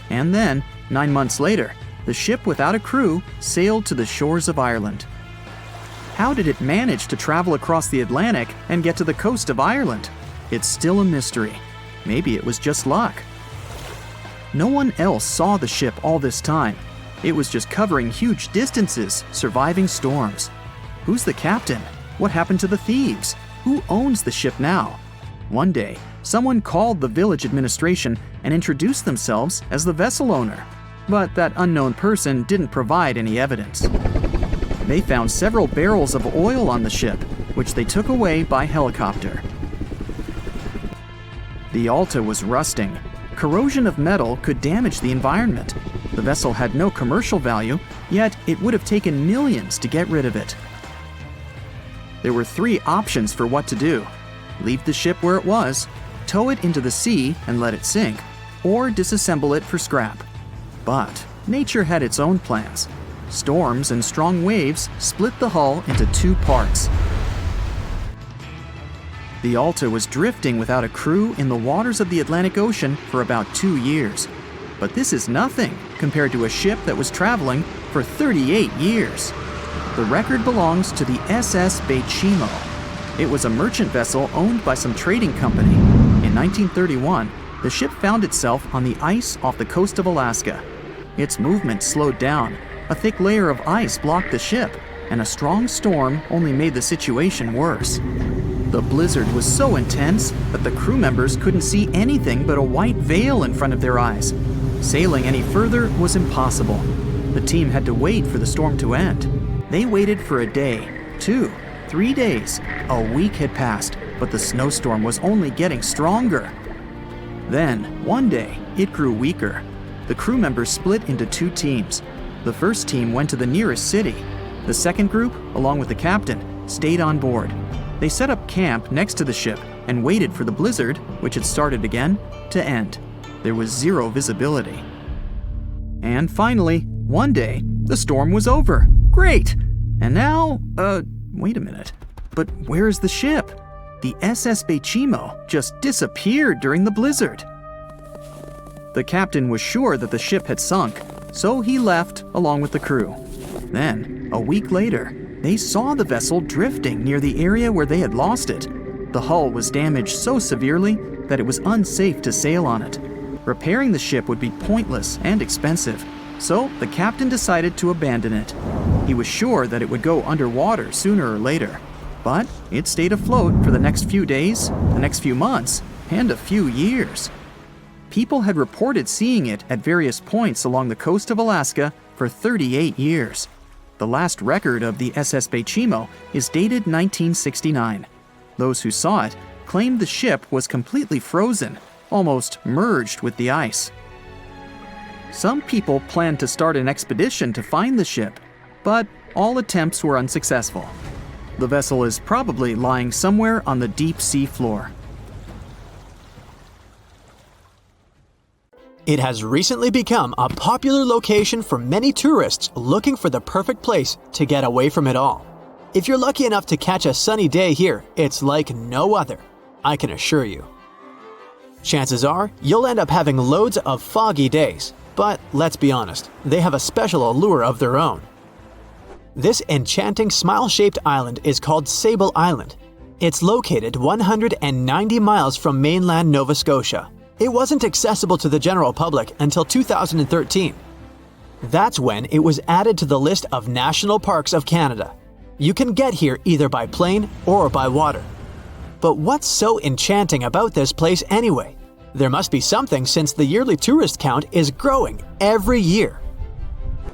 And then, 9 months later, the ship without a crew sailed to the shores of Ireland. How did it manage to travel across the Atlantic and get to the coast of Ireland? It's still a mystery. Maybe it was just luck. No one else saw the ship all this time. It was just covering huge distances, surviving storms. Who's the captain? What happened to the thieves? Who owns the ship now? One day, someone called the village administration and introduced themselves as the vessel owner. But that unknown person didn't provide any evidence. They found several barrels of oil on the ship, which they took away by helicopter. The Alta was rusting. Corrosion of metal could damage the environment. The vessel had no commercial value, yet it would have taken millions to get rid of it. There were 3 options for what to do: leave the ship where it was, tow it into the sea and let it sink, or disassemble it for scrap. But nature had its own plans. Storms and strong waves split the hull into 2 parts. The Alta was drifting without a crew in the waters of the Atlantic Ocean for about 2 years. But this is nothing compared to a ship that was traveling for 38 years. The record belongs to the SS Baychimo. It was a merchant vessel owned by some trading company. In 1931, the ship found itself on the ice off the coast of Alaska. Its movement slowed down. A thick layer of ice blocked the ship, and a strong storm only made the situation worse. The blizzard was so intense that the crew members couldn't see anything but a white veil in front of their eyes. Sailing any further was impossible. The team had to wait for the storm to end. They waited for a day, 2, 3 days. A week had passed, but the snowstorm was only getting stronger. Then, one day, it grew weaker. The crew members split into 2 teams. The first team went to the nearest city. The second group, along with the captain, stayed on board. They set up camp next to the ship and waited for the blizzard, which had started again, to end. There was 0 visibility. And finally, one day, the storm was over. Great! And now, wait a minute. But where is the ship? The SS Baychimo just disappeared during the blizzard. The captain was sure that the ship had sunk, so he left along with the crew. Then, a week later, they saw the vessel drifting near the area where they had lost it. The hull was damaged so severely that it was unsafe to sail on it. Repairing the ship would be pointless and expensive. so the captain decided to abandon it. He was sure that it would go underwater sooner or later, but it stayed afloat for the next few days, the next few months, and a few years. People had reported seeing it at various points along the coast of Alaska for 38 years. The last record of the SS Baychimo is dated 1969. Those who saw it claimed the ship was completely frozen, almost merged with the ice. Some people planned to start an expedition to find the ship, but all attempts were unsuccessful. The vessel is probably lying somewhere on the deep sea floor. It has recently become a popular location for many tourists looking for the perfect place to get away from it all. If you're lucky enough to catch a sunny day here, it's like no other, I can assure you. Chances are, you'll end up having loads of foggy days, but let's be honest, they have a special allure of their own. This enchanting smile-shaped island is called Sable Island. It's located 190 miles from mainland Nova Scotia. It wasn't accessible to the general public until 2013. That's when it was added to the list of National Parks of Canada. You can get here either by plane or by water. But what's so enchanting about this place anyway? There must be something since the yearly tourist count is growing every year.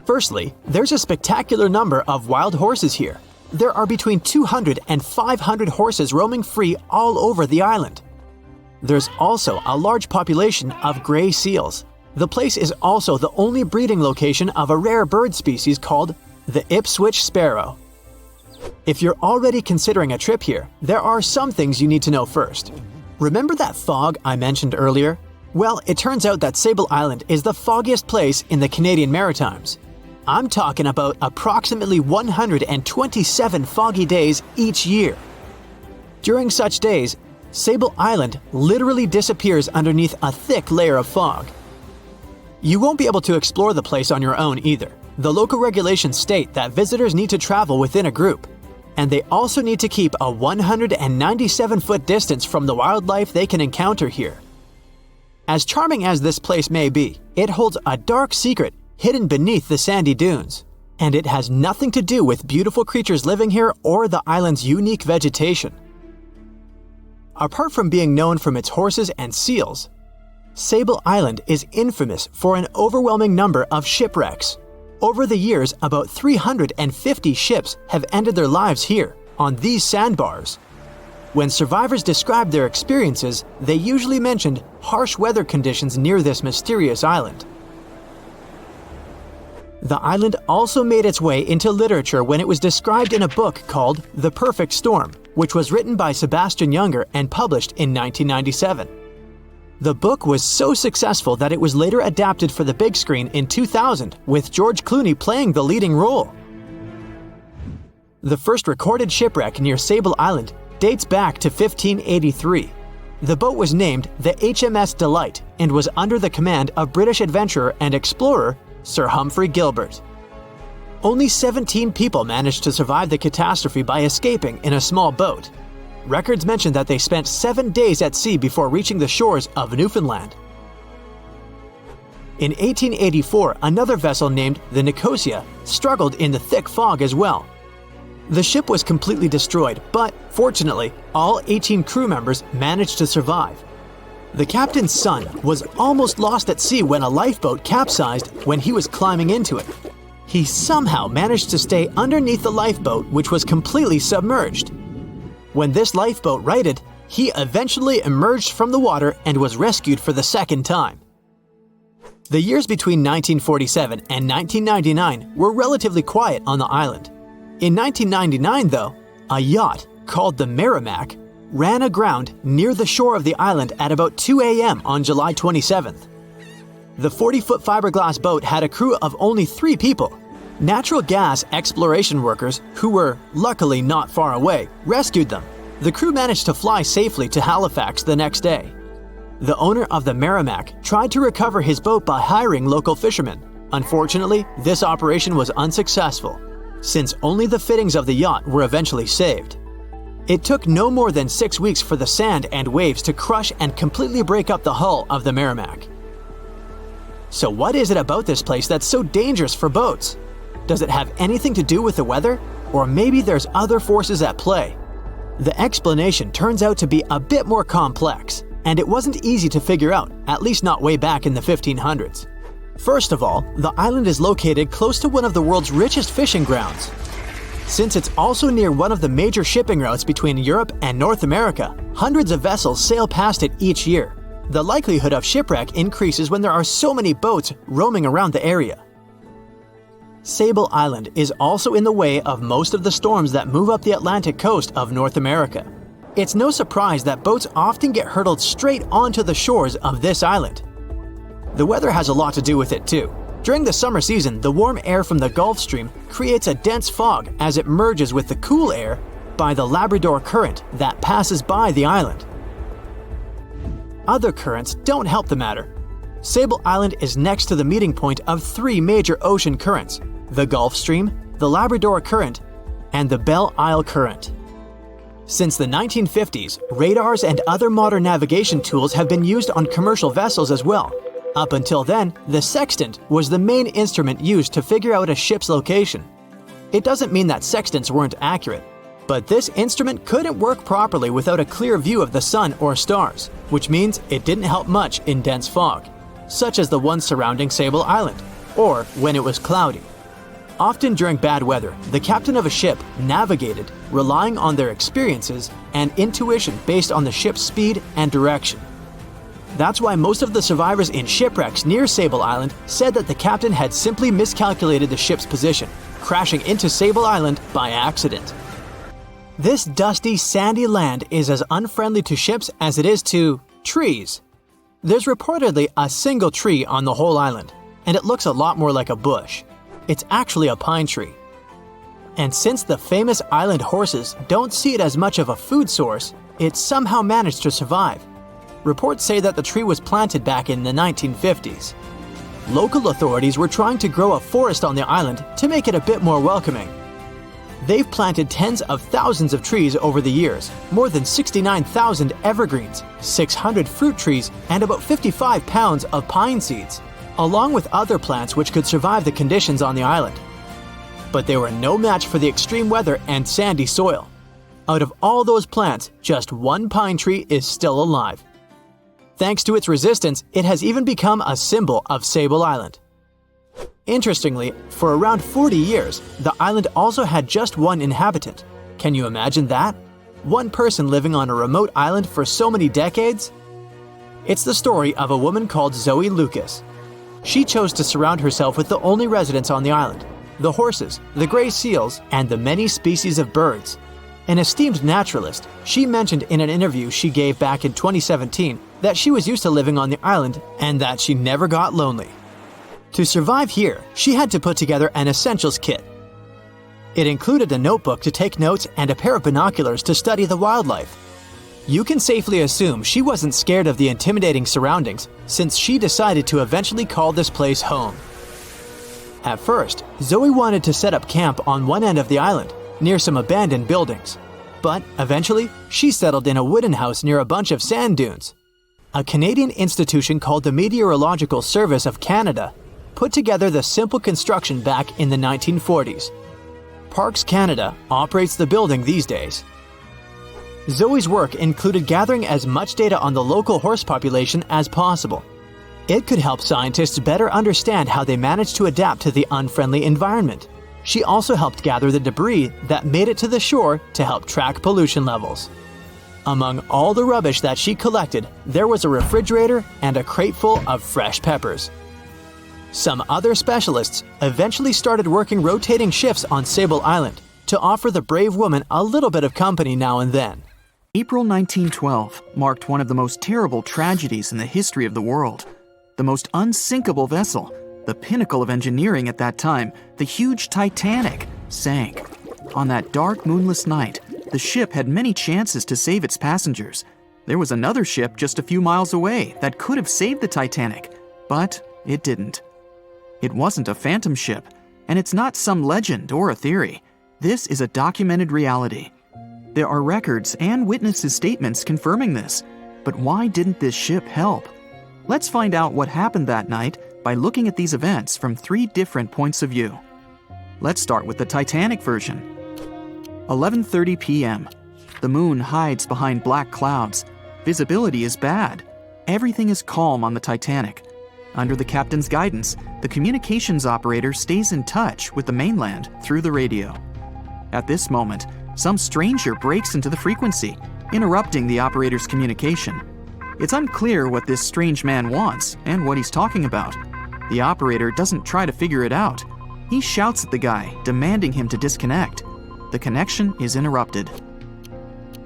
Firstly, there's a spectacular number of wild horses here. There are between 200 and 500 horses roaming free all over the island. There's also a large population of gray seals. The place is also the only breeding location of a rare bird species called the Ipswich sparrow. If you're already considering a trip here, there are some things you need to know first. Remember that fog I mentioned earlier? Well, it turns out that Sable Island is the foggiest place in the Canadian Maritimes. I'm talking about approximately 127 foggy days each year. During such days, Sable Island literally disappears underneath a thick layer of fog. You won't be able to explore the place on your own either. The local regulations state that visitors need to travel within a group, and they also need to keep a 197-foot distance from the wildlife they can encounter here. As charming as this place may be, it holds a dark secret hidden beneath the sandy dunes, and it has nothing to do with beautiful creatures living here or the island's unique vegetation. Apart from being known from its horses and seals, Sable Island is infamous for an overwhelming number of shipwrecks. Over the years, about 350 ships have ended their lives here, on these sandbars. When survivors described their experiences, they usually mentioned harsh weather conditions near this mysterious island. The island also made its way into literature when it was described in a book called The Perfect Storm, which was written by Sebastian Junger and published in 1997. The book was so successful that it was later adapted for the big screen in 2000, with George Clooney playing the leading role. The first recorded shipwreck near Sable Island dates back to 1583. The boat was named the HMS Delight and was under the command of British adventurer and explorer Sir Humphrey Gilbert. Only 17 people managed to survive the catastrophe by escaping in a small boat. Records mention that they spent 7 days at sea before reaching the shores of Newfoundland. In 1884, another vessel named the Nicosia struggled in the thick fog as well. The ship was completely destroyed, but fortunately, all 18 crew members managed to survive. The captain's son was almost lost at sea when a lifeboat capsized when he was climbing into it. He somehow managed to stay underneath the lifeboat, which was completely submerged. When this lifeboat righted, he eventually emerged from the water and was rescued for the second time. The years between 1947 and 1999 were relatively quiet on the island. In 1999, though, a yacht called the Merrimack ran aground near the shore of the island at about 2 a.m. on July 27th. The 40-foot fiberglass boat had a crew of only 3 people. Natural gas exploration workers, who were luckily not far away, rescued them. The crew managed to fly safely to Halifax the next day. The owner of the Merrimack tried to recover his boat by hiring local fishermen. Unfortunately, this operation was unsuccessful, since only the fittings of the yacht were eventually saved. It took no more than 6 weeks for the sand and waves to crush and completely break up the hull of the Merrimack. So what is it about this place that's so dangerous for boats? Does it have anything to do with the weather? Or maybe there's other forces at play? The explanation turns out to be a bit more complex, and it wasn't easy to figure out, at least not way back in the 1500s. First of all, the island is located close to one of the world's richest fishing grounds. Since it's also near one of the major shipping routes between Europe and North America, hundreds of vessels sail past it each year. The likelihood of shipwreck increases when there are so many boats roaming around the area. Sable Island is also in the way of most of the storms that move up the Atlantic coast of North America. It's no surprise that boats often get hurtled straight onto the shores of this island. The weather has a lot to do with it too. During the summer season, the warm air from the Gulf Stream creates a dense fog as it merges with the cool air by the Labrador Current that passes by the island. Other currents don't help the matter. Sable Island is next to the meeting point of three major ocean currents: the Gulf Stream, the Labrador Current, and the Belle Isle Current. Since the 1950s, radars and other modern navigation tools have been used on commercial vessels as well. Up until then, the sextant was the main instrument used to figure out a ship's location. It doesn't mean that sextants weren't accurate, but this instrument couldn't work properly without a clear view of the sun or stars, which means it didn't help much in dense fog, such as the one surrounding Sable Island, or when it was cloudy. Often during bad weather, the captain of a ship navigated, relying on their experiences and intuition based on the ship's speed and direction. That's why most of the survivors in shipwrecks near Sable Island said that the captain had simply miscalculated the ship's position, crashing into Sable Island by accident. This dusty, sandy land is as unfriendly to ships as it is to trees. There's reportedly a single tree on the whole island, and it looks a lot more like a bush. It's actually a pine tree. And since the famous island horses don't see it as much of a food source, it somehow managed to survive. Reports say that the tree was planted back in the 1950s. Local authorities were trying to grow a forest on the island to make it a bit more welcoming. They've planted tens of thousands of trees over the years, more than 69,000 evergreens, 600 fruit trees, and about 55 pounds of pine seeds, along with other plants which could survive the conditions on the island. But they were no match for the extreme weather and sandy soil. Out of all those plants, just one pine tree is still alive. Thanks to its resistance, it has even become a symbol of Sable Island. Interestingly, for around 40 years, the island also had just one inhabitant. Can you imagine that? One person living on a remote island for so many decades? It's the story of a woman called Zoe Lucas. She chose to surround herself with the only residents on the island: the horses, the gray seals, and the many species of birds. An esteemed naturalist, she mentioned in an interview she gave back in 2017 that she was used to living on the island and that she never got lonely. To survive here, she had to put together an essentials kit. It included a notebook to take notes and a pair of binoculars to study the wildlife. You can safely assume she wasn't scared of the intimidating surroundings, since she decided to eventually call this place home. At first, Zoe wanted to set up camp on one end of the island, near some abandoned buildings. But eventually, she settled in a wooden house near a bunch of sand dunes. A Canadian institution called the Meteorological Service of Canada put together the simple construction back in the 1940s. Parks Canada operates the building these days. Zoe's work included gathering as much data on the local horse population as possible. It could help scientists better understand how they managed to adapt to the unfriendly environment. She also helped gather the debris that made it to the shore to help track pollution levels. Among all the rubbish that she collected, there was a refrigerator and a crate full of fresh peppers. Some other specialists eventually started working rotating shifts on Sable Island to offer the brave woman a little bit of company now and then. April 1912 marked one of the most terrible tragedies in the history of the world. The most unsinkable vessel, the pinnacle of engineering at that time, the huge Titanic, sank. On that dark, moonless night, the ship had many chances to save its passengers. There was another ship just a few miles away that could have saved the Titanic, but it didn't. It wasn't a phantom ship, and it's not some legend or a theory. This is a documented reality. There are records and witnesses' statements confirming this. But why didn't this ship help? Let's find out what happened that night by looking at these events from 3 different points of view. Let's start with the Titanic version. 11:30 p.m. The moon hides behind black clouds. Visibility is bad. Everything is calm on the Titanic. Under the captain's guidance, the communications operator stays in touch with the mainland through the radio. At this moment, some stranger breaks into the frequency, interrupting the operator's communication. It's unclear what this strange man wants and what he's talking about. The operator doesn't try to figure it out. He shouts at the guy, demanding him to disconnect. The connection is interrupted.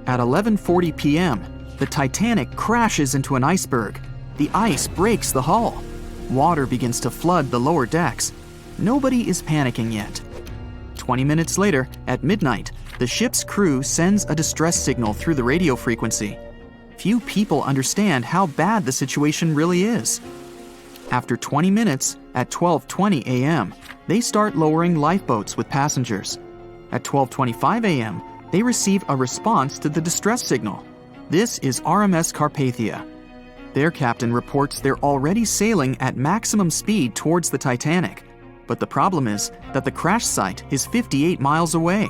At 11:40 p.m., the Titanic crashes into an iceberg. The ice breaks the hull. Water begins to flood the lower decks. Nobody is panicking yet. 20 minutes later, at midnight, the ship's crew sends a distress signal through the radio frequency. Few people understand how bad the situation really is. After 20 minutes, at 12:20 a.m., they start lowering lifeboats with passengers. At 12:25 a.m., they receive a response to the distress signal. This is RMS Carpathia. Their captain reports they're already sailing at maximum speed towards the Titanic. But the problem is that the crash site is 58 miles away.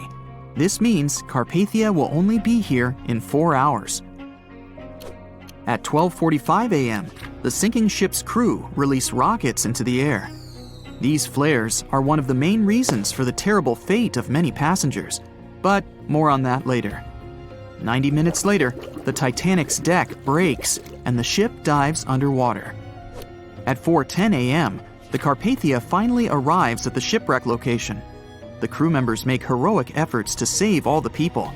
This means Carpathia will only be here in 4 hours. At 12:45 a.m., the sinking ship's crew release rockets into the air. These flares are one of the main reasons for the terrible fate of many passengers, but more on that later. 90 minutes later, the Titanic's deck breaks and the ship dives underwater. At 4:10 a.m., the Carpathia finally arrives at the shipwreck location. The crew members make heroic efforts to save all the people.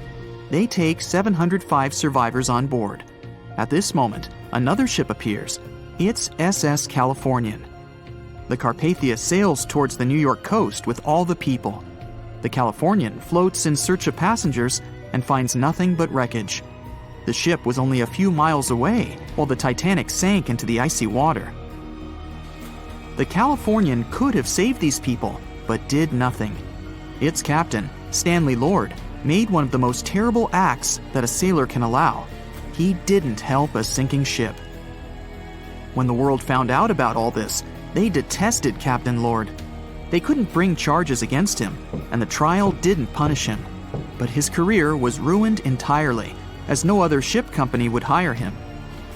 They take 705 survivors on board. At this moment, another ship appears. It's SS Californian. The Carpathia sails towards the New York coast with all the people. The Californian floats in search of passengers and finds nothing but wreckage. The ship was only a few miles away while the Titanic sank into the icy water. The Californian could have saved these people, but did nothing. Its captain, Stanley Lord, made one of the most terrible acts that a sailor can allow. He didn't help a sinking ship. When the world found out about all this, they detested Captain Lord. They couldn't bring charges against him, and the trial didn't punish him. But his career was ruined entirely, as no other ship company would hire him.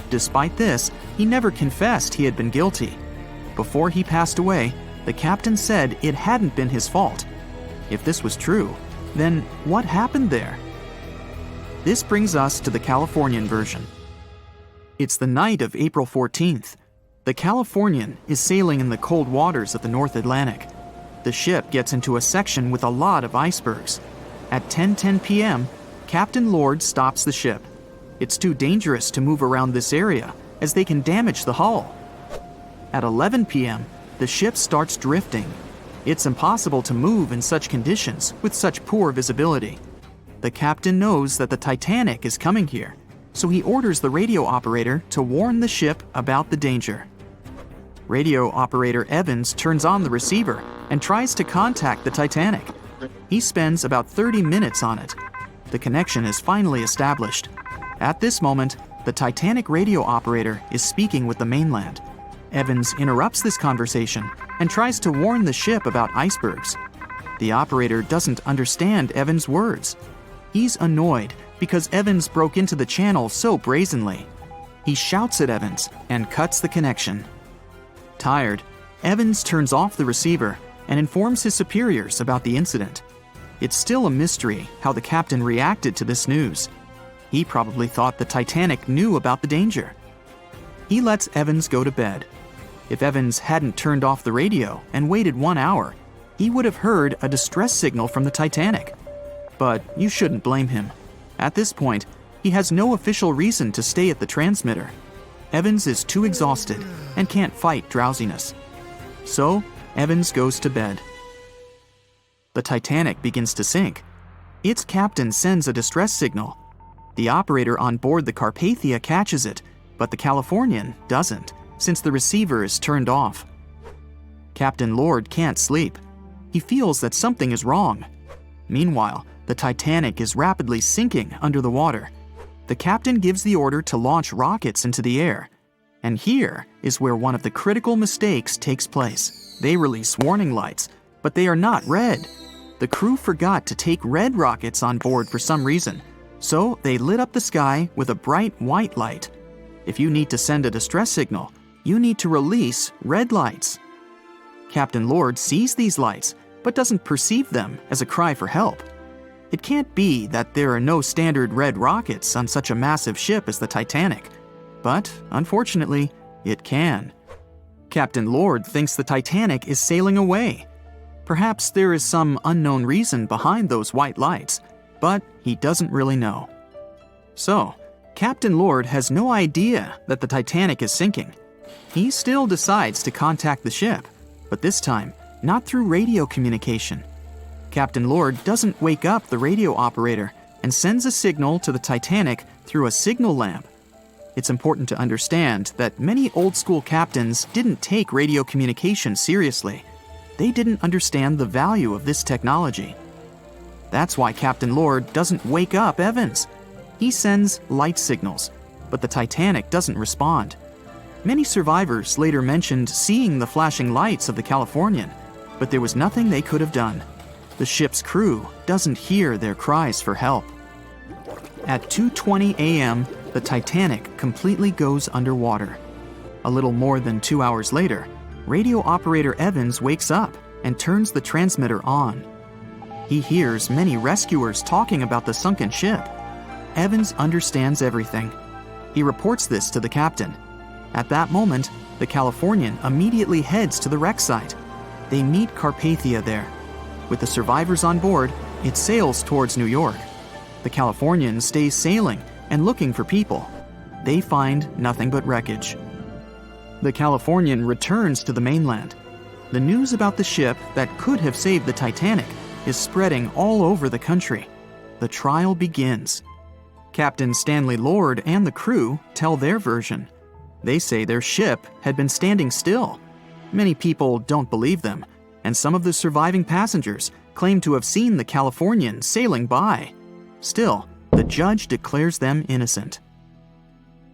Despite this, he never confessed he had been guilty. Before he passed away, the captain said it hadn't been his fault. If this was true, then what happened there? This brings us to the Californian version. It's the night of April 14th. The Californian is sailing in the cold waters of the North Atlantic. The ship gets into a section with a lot of icebergs. At 10:10 p.m., Captain Lord stops the ship. It's too dangerous to move around this area, as they can damage the hull. At 11 p.m., the ship starts drifting. It's impossible to move in such conditions with such poor visibility. The captain knows that the Titanic is coming here, so he orders the radio operator to warn the ship about the danger. Radio operator Evans turns on the receiver and tries to contact the Titanic. He spends about 30 minutes on it. The connection is finally established. At this moment, the Titanic radio operator is speaking with the mainland. Evans interrupts this conversation and tries to warn the ship about icebergs. The operator doesn't understand Evans' words. He's annoyed because Evans broke into the channel so brazenly. He shouts at Evans and cuts the connection. Tired, Evans turns off the receiver and informs his superiors about the incident. It's still a mystery how the captain reacted to this news. He probably thought the Titanic knew about the danger. He lets Evans go to bed. If Evans hadn't turned off the radio and waited 1 hour, he would have heard a distress signal from the Titanic. But you shouldn't blame him. At this point, he has no official reason to stay at the transmitter. Evans is too exhausted and can't fight drowsiness. So, Evans goes to bed. The Titanic begins to sink. Its captain sends a distress signal. The operator on board the Carpathia catches it, but the Californian doesn't, since the receiver is turned off. Captain Lord can't sleep. He feels that something is wrong. Meanwhile, the Titanic is rapidly sinking under the water. The captain gives the order to launch rockets into the air. And here is where one of the critical mistakes takes place. They release warning lights, but they are not red. The crew forgot to take red rockets on board for some reason, so they lit up the sky with a bright white light. If you need to send a distress signal, you need to release red lights. Captain Lord sees these lights, but doesn't perceive them as a cry for help. It can't be that there are no standard red rockets on such a massive ship as the Titanic. But, unfortunately, it can. Captain Lord thinks the Titanic is sailing away. Perhaps there is some unknown reason behind those white lights, but he doesn't really know. So, Captain Lord has no idea that the Titanic is sinking. He still decides to contact the ship, but this time, not through radio communication. Captain Lord doesn't wake up the radio operator and sends a signal to the Titanic through a signal lamp. It's important to understand that many old-school captains didn't take radio communication seriously. They didn't understand the value of this technology. That's why Captain Lord doesn't wake up Evans. He sends light signals, but the Titanic doesn't respond. Many survivors later mentioned seeing the flashing lights of the Californian, but there was nothing they could have done. The ship's crew doesn't hear their cries for help. At 2:20 a.m., the Titanic completely goes underwater. A little more than 2 hours later, radio operator Evans wakes up and turns the transmitter on. He hears many rescuers talking about the sunken ship. Evans understands everything. He reports this to the captain. At that moment, the Californian immediately heads to the wreck site. They meet Carpathia there. With the survivors on board, it sails towards New York. The Californian stays sailing and looking for people. They find nothing but wreckage. The Californian returns to the mainland. The news about the ship that could have saved the Titanic is spreading all over the country. The trial begins. Captain Stanley Lord and the crew tell their version. They say their ship had been standing still. Many people don't believe them, and some of the surviving passengers claim to have seen the Californian sailing by. Still, the judge declares them innocent.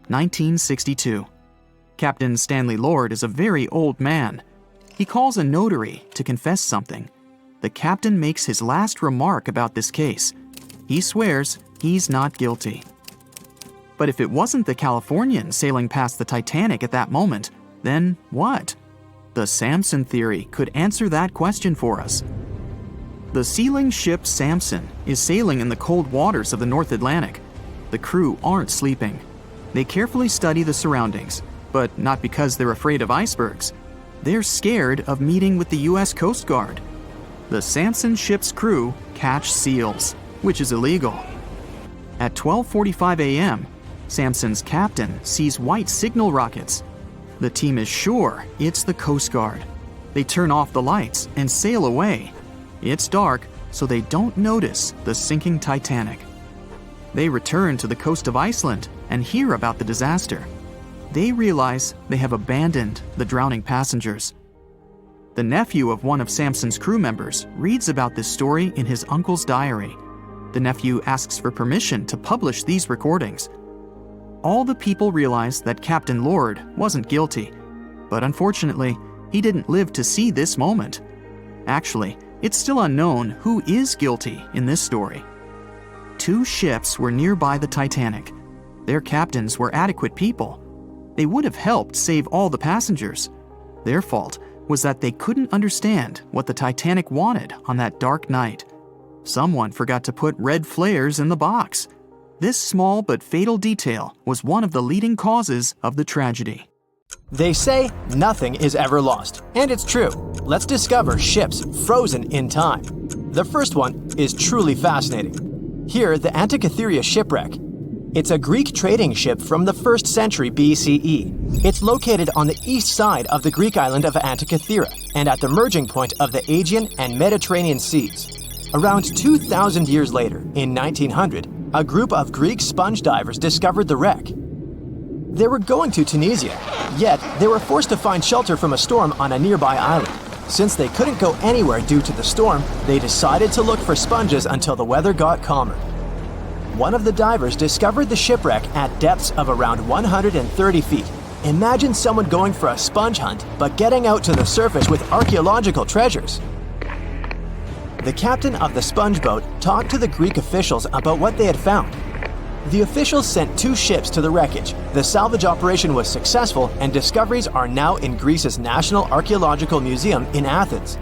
1962. Captain Stanley Lord is a very old man. He calls a notary to confess something. The captain makes his last remark about this case. He swears he's not guilty. But if it wasn't the Californian sailing past the Titanic at that moment, then what? The Samson theory could answer that question for us. The sealing ship Samson is sailing in the cold waters of the North Atlantic. The crew aren't sleeping. They carefully study the surroundings, but not because they're afraid of icebergs. They're scared of meeting with the U.S. Coast Guard. The Samson ship's crew catch seals, which is illegal. At 12:45 a.m., Samson's captain sees white signal rockets. The team is sure it's the Coast Guard. They turn off the lights and sail away. It's dark, so they don't notice the sinking Titanic. They return to the coast of Iceland and hear about the disaster. They realize they have abandoned the drowning passengers. The nephew of one of Samson's crew members reads about this story in his uncle's diary. The nephew asks for permission to publish these recordings. All the people realize that Captain Lord wasn't guilty, but unfortunately, he didn't live to see this moment. Actually, it's still unknown who is guilty in this story. 2 ships were nearby the Titanic. Their captains were adequate people. They would have helped save all the passengers. Their fault was that they couldn't understand what the Titanic wanted on that dark night. Someone forgot to put red flares in the box. This small but fatal detail was one of the leading causes of the tragedy. They say nothing is ever lost, and it's true. Let's discover ships frozen in time. The first one is truly fascinating. Here, the Antikythera shipwreck. It's a Greek trading ship from the 1st century BCE. It's located on the east side of the Greek island of Antikythera and at the merging point of the Aegean and Mediterranean seas. Around 2,000 years later, in 1900, a group of Greek sponge divers discovered the wreck. They were going to Tunisia, yet they were forced to find shelter from a storm on a nearby island. Since they couldn't go anywhere due to the storm, they decided to look for sponges until the weather got calmer. One of the divers discovered the shipwreck at depths of around 130 feet. Imagine someone going for a sponge hunt, but getting out to the surface with archaeological treasures. The captain of the sponge boat talked to the Greek officials about what they had found. The officials sent 2 ships to the wreckage. The salvage operation was successful, and discoveries are now in Greece's National Archaeological Museum in Athens.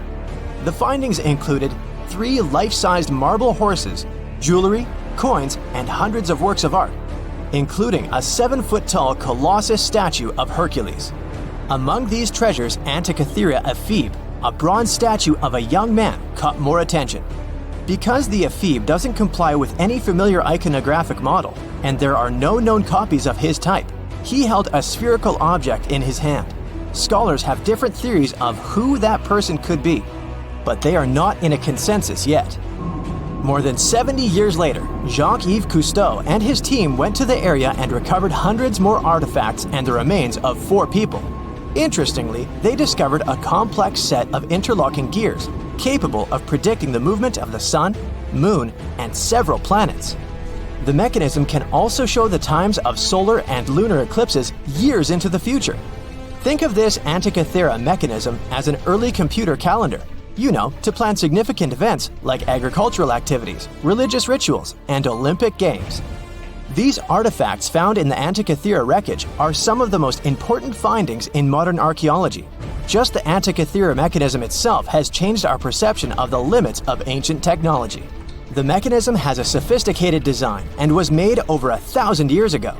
The findings included 3 life-sized marble horses, jewelry, coins, and hundreds of works of art, including a 7-foot-tall Colossus statue of Hercules. Among these treasures, Antikythera ephebe, a bronze statue of a young man, caught more attention. Because the ephebe doesn't comply with any familiar iconographic model, and there are no known copies of his type, he held a spherical object in his hand. Scholars have different theories of who that person could be, but they are not in a consensus yet. More than 70 years later, Jacques-Yves Cousteau and his team went to the area and recovered hundreds more artifacts and the remains of 4 people. Interestingly, they discovered a complex set of interlocking gears, capable of predicting the movement of the sun, moon, and several planets. The mechanism can also show the times of solar and lunar eclipses years into the future. Think of this Antikythera mechanism as an early computer calendar, to plan significant events like agricultural activities, religious rituals, and Olympic Games. These artifacts found in the Antikythera wreckage are some of the most important findings in modern archaeology. Just the Antikythera mechanism itself has changed our perception of the limits of ancient technology. The mechanism has a sophisticated design and was made over 1,000 years ago.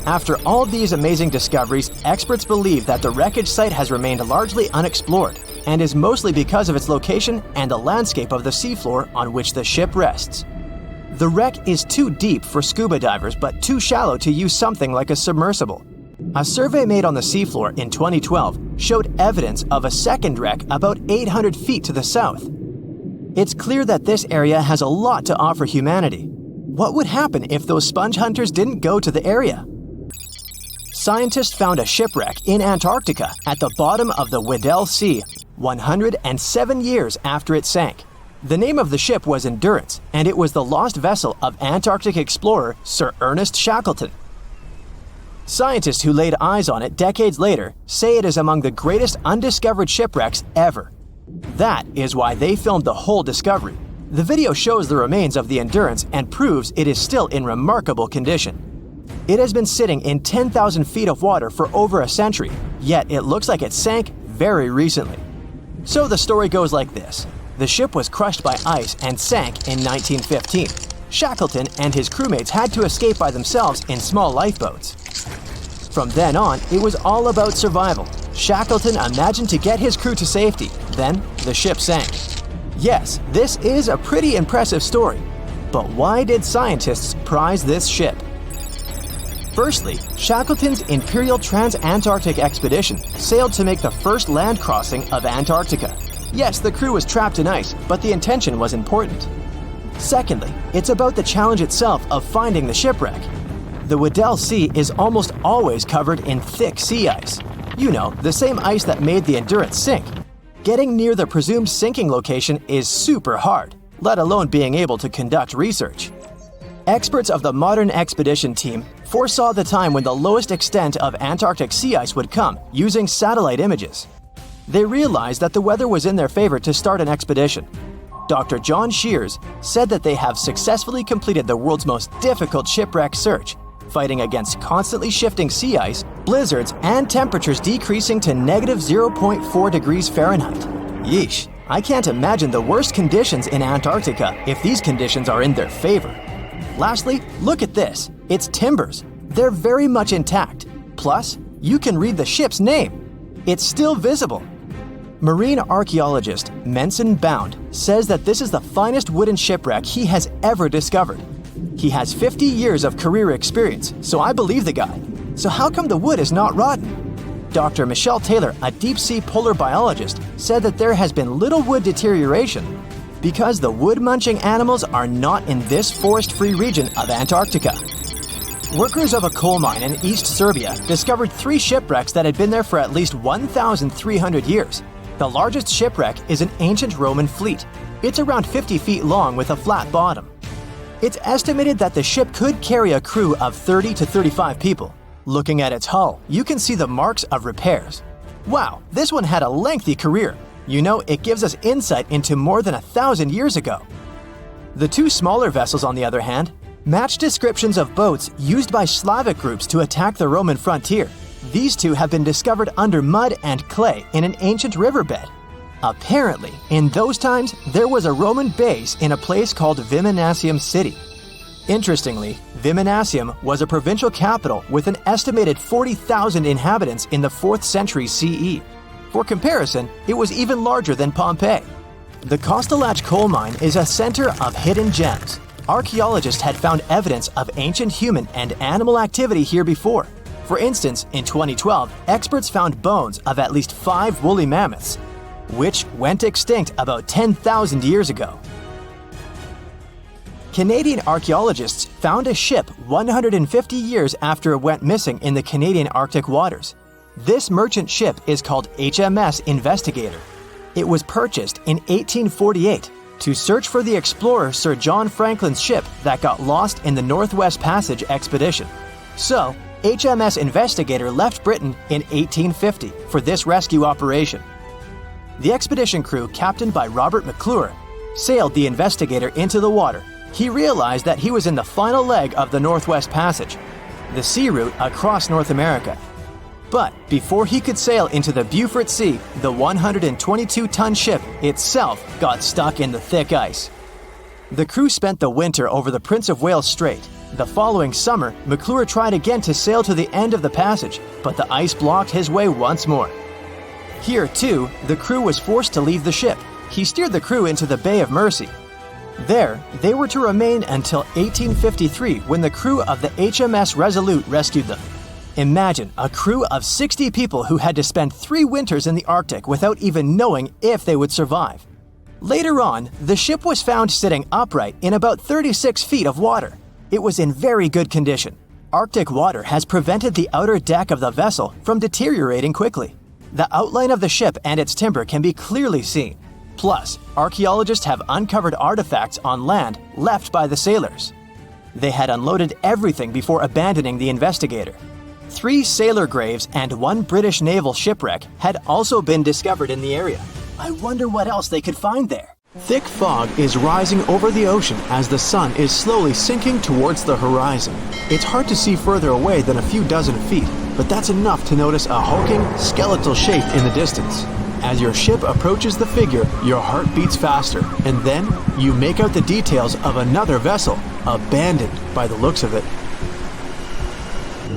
After all these amazing discoveries, experts believe that the wreckage site has remained largely unexplored, and is mostly because of its location and the landscape of the seafloor on which the ship rests. The wreck is too deep for scuba divers but too shallow to use something like a submersible. A survey made on the seafloor in 2012 showed evidence of a second wreck about 800 feet to the south. It's clear that this area has a lot to offer humanity. What would happen if those sponge hunters didn't go to the area? Scientists found a shipwreck in Antarctica at the bottom of the Weddell Sea 107 years after it sank. The name of the ship was Endurance, and it was the lost vessel of Antarctic explorer Sir Ernest Shackleton. Scientists who laid eyes on it decades later say it is among the greatest undiscovered shipwrecks ever. That is why they filmed the whole discovery. The video shows the remains of the Endurance and proves it is still in remarkable condition. It has been sitting in 10,000 feet of water for over a century, yet it looks like it sank very recently. So the story goes like this. The ship was crushed by ice and sank in 1915. Shackleton and his crewmates had to escape by themselves in small lifeboats. From then on, it was all about survival. Shackleton imagined to get his crew to safety. Then, the ship sank. Yes, this is a pretty impressive story. But why did scientists prize this ship? Firstly, Shackleton's Imperial Trans-Antarctic Expedition sailed to make the first land crossing of Antarctica. Yes, the crew was trapped in ice, but the intention was important. Secondly, it's about the challenge itself of finding the shipwreck. The Weddell Sea is almost always covered in thick sea ice. The same ice that made the Endurance sink. Getting near the presumed sinking location is super hard, let alone being able to conduct research. Experts of the modern expedition team foresaw the time when the lowest extent of Antarctic sea ice would come using satellite images. They realized that the weather was in their favor to start an expedition. Dr. John Shears said that they have successfully completed the world's most difficult shipwreck search, fighting against constantly shifting sea ice, blizzards, and temperatures decreasing to -0.4 degrees Fahrenheit. Yeesh, I can't imagine the worst conditions in Antarctica if these conditions are in their favor. Lastly, look at this. It's timbers. They're very much intact. Plus, you can read the ship's name. It's still visible. Marine archaeologist Menson Bound says that this is the finest wooden shipwreck he has ever discovered. He has 50 years of career experience, so I believe the guy. So how come the wood is not rotten? Dr. Michelle Taylor, a deep-sea polar biologist, said that there has been little wood deterioration because the wood-munching animals are not in this forest-free region of Antarctica. Workers of a coal mine in East Serbia discovered 3 shipwrecks that had been there for at least 1,300 years. The largest shipwreck is an ancient Roman fleet. It's around 50 feet long with a flat bottom. It's estimated that the ship could carry a crew of 30 to 35 people. Looking at its hull, you can see the marks of repairs. Wow, this one had a lengthy career. You know, it gives us insight into more than 1,000 years ago. The two smaller vessels, on the other hand, match descriptions of boats used by Slavic groups to attack the Roman frontier. These two have been discovered under mud and clay in an ancient riverbed. Apparently, in those times, there was a Roman base in a place called Viminacium City. Interestingly, Viminacium was a provincial capital with an estimated 40,000 inhabitants in the 4th century CE. For comparison, it was even larger than Pompeii. The Kostelach coal mine is a center of hidden gems. Archaeologists had found evidence of ancient human and animal activity here before. For instance, in 2012, experts found bones of at least 5 woolly mammoths, which went extinct about 10,000 years ago. Canadian archaeologists found a ship 150 years after it went missing in the Canadian Arctic waters. This merchant ship is called HMS Investigator. It was purchased in 1848 to search for the explorer Sir John Franklin's ship that got lost in the Northwest Passage expedition. So, HMS Investigator left Britain in 1850 for this rescue operation. The expedition crew, captained by Robert McClure, sailed the Investigator into the water. He realized that he was in the final leg of the Northwest Passage, the sea route across North America. But before he could sail into the Beaufort Sea, the 122-ton ship itself got stuck in the thick ice. The crew spent the winter over the Prince of Wales Strait. The following summer, McClure tried again to sail to the end of the passage, but the ice blocked his way once more. Here, too, the crew was forced to leave the ship. He steered the crew into the Bay of Mercy. There, they were to remain until 1853 when the crew of the HMS Resolute rescued them. Imagine a crew of 60 people who had to spend 3 winters in the Arctic without even knowing if they would survive. Later on, the ship was found sitting upright in about 36 feet of water. It was in very good condition. Arctic water has prevented the outer deck of the vessel from deteriorating quickly. The outline of the ship and its timber can be clearly seen. Plus, archaeologists have uncovered artifacts on land left by the sailors. They had unloaded everything before abandoning the Investigator. 3 sailor graves and 1 British naval shipwreck had also been discovered in the area. I wonder what else they could find there. Thick fog is rising over the ocean as the sun is slowly sinking towards the horizon. It's hard to see further away than a few dozen feet, but that's enough to notice a hulking, skeletal shape in the distance. As your ship approaches the figure, your heart beats faster, and then you make out the details of another vessel, abandoned by the looks of it.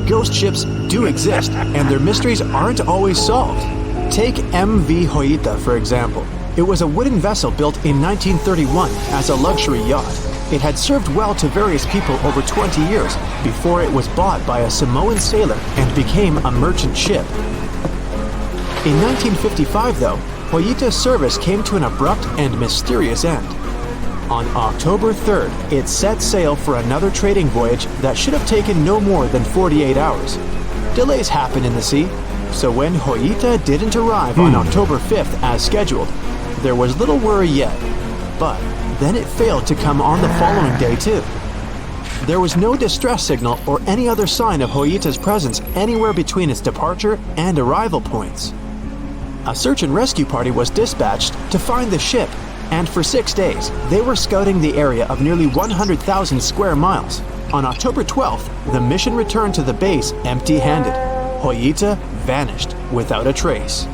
Ghost ships do exist, and their mysteries aren't always solved. Take MV Alta, for example. It was a wooden vessel built in 1931 as a luxury yacht. It had served well to various people over 20 years before it was bought by a Samoan sailor and became a merchant ship. In 1955, though, Alta's service came to an abrupt and mysterious end. On October 3rd, it set sail for another trading voyage that should have taken no more than 48 hours. Delays happen in the sea, so when Alta didn't arrive on October 5th as scheduled, there was little worry yet. But then it failed to come on the following day too. There was no distress signal or any other sign of Alta's presence anywhere between its departure and arrival points. A search and rescue party was dispatched to find the ship, and for 6 days, they were scouting the area of nearly 100,000 square miles. On October 12th, the mission returned to the base empty-handed. Alta vanished without a trace.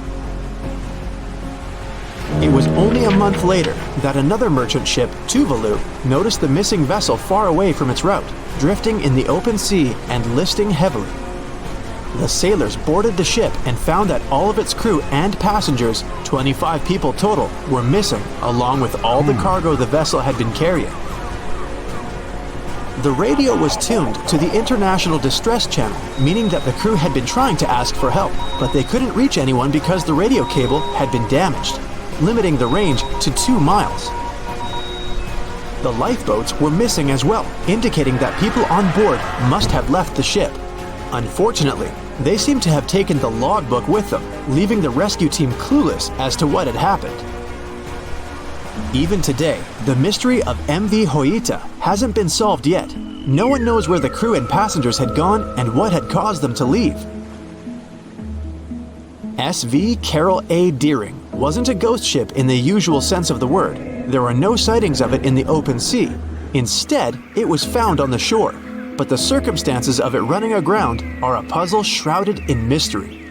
It was only a month later that another merchant ship, Tuvalu, noticed the missing vessel far away from its route, drifting in the open sea and listing heavily. The sailors boarded the ship and found that all of its crew and passengers, 25 people total, were missing, along with all the cargo the vessel had been carrying. The radio was tuned to the International Distress Channel, meaning that the crew had been trying to ask for help, but they couldn't reach anyone because the radio cable had been damaged, limiting the range to 2 miles. The lifeboats were missing as well, indicating that people on board must have left the ship. Unfortunately, they seem to have taken the logbook with them, leaving the rescue team clueless as to what had happened. Even today, the mystery of MV Alta hasn't been solved yet. no one knows where the crew and passengers had gone and what had caused them to leave. SV Carol A. Deering wasn't a ghost ship in the usual sense of the word. There were no sightings of it in the open sea. Instead, it was found on the shore, but the circumstances of it running aground are a puzzle shrouded in mystery.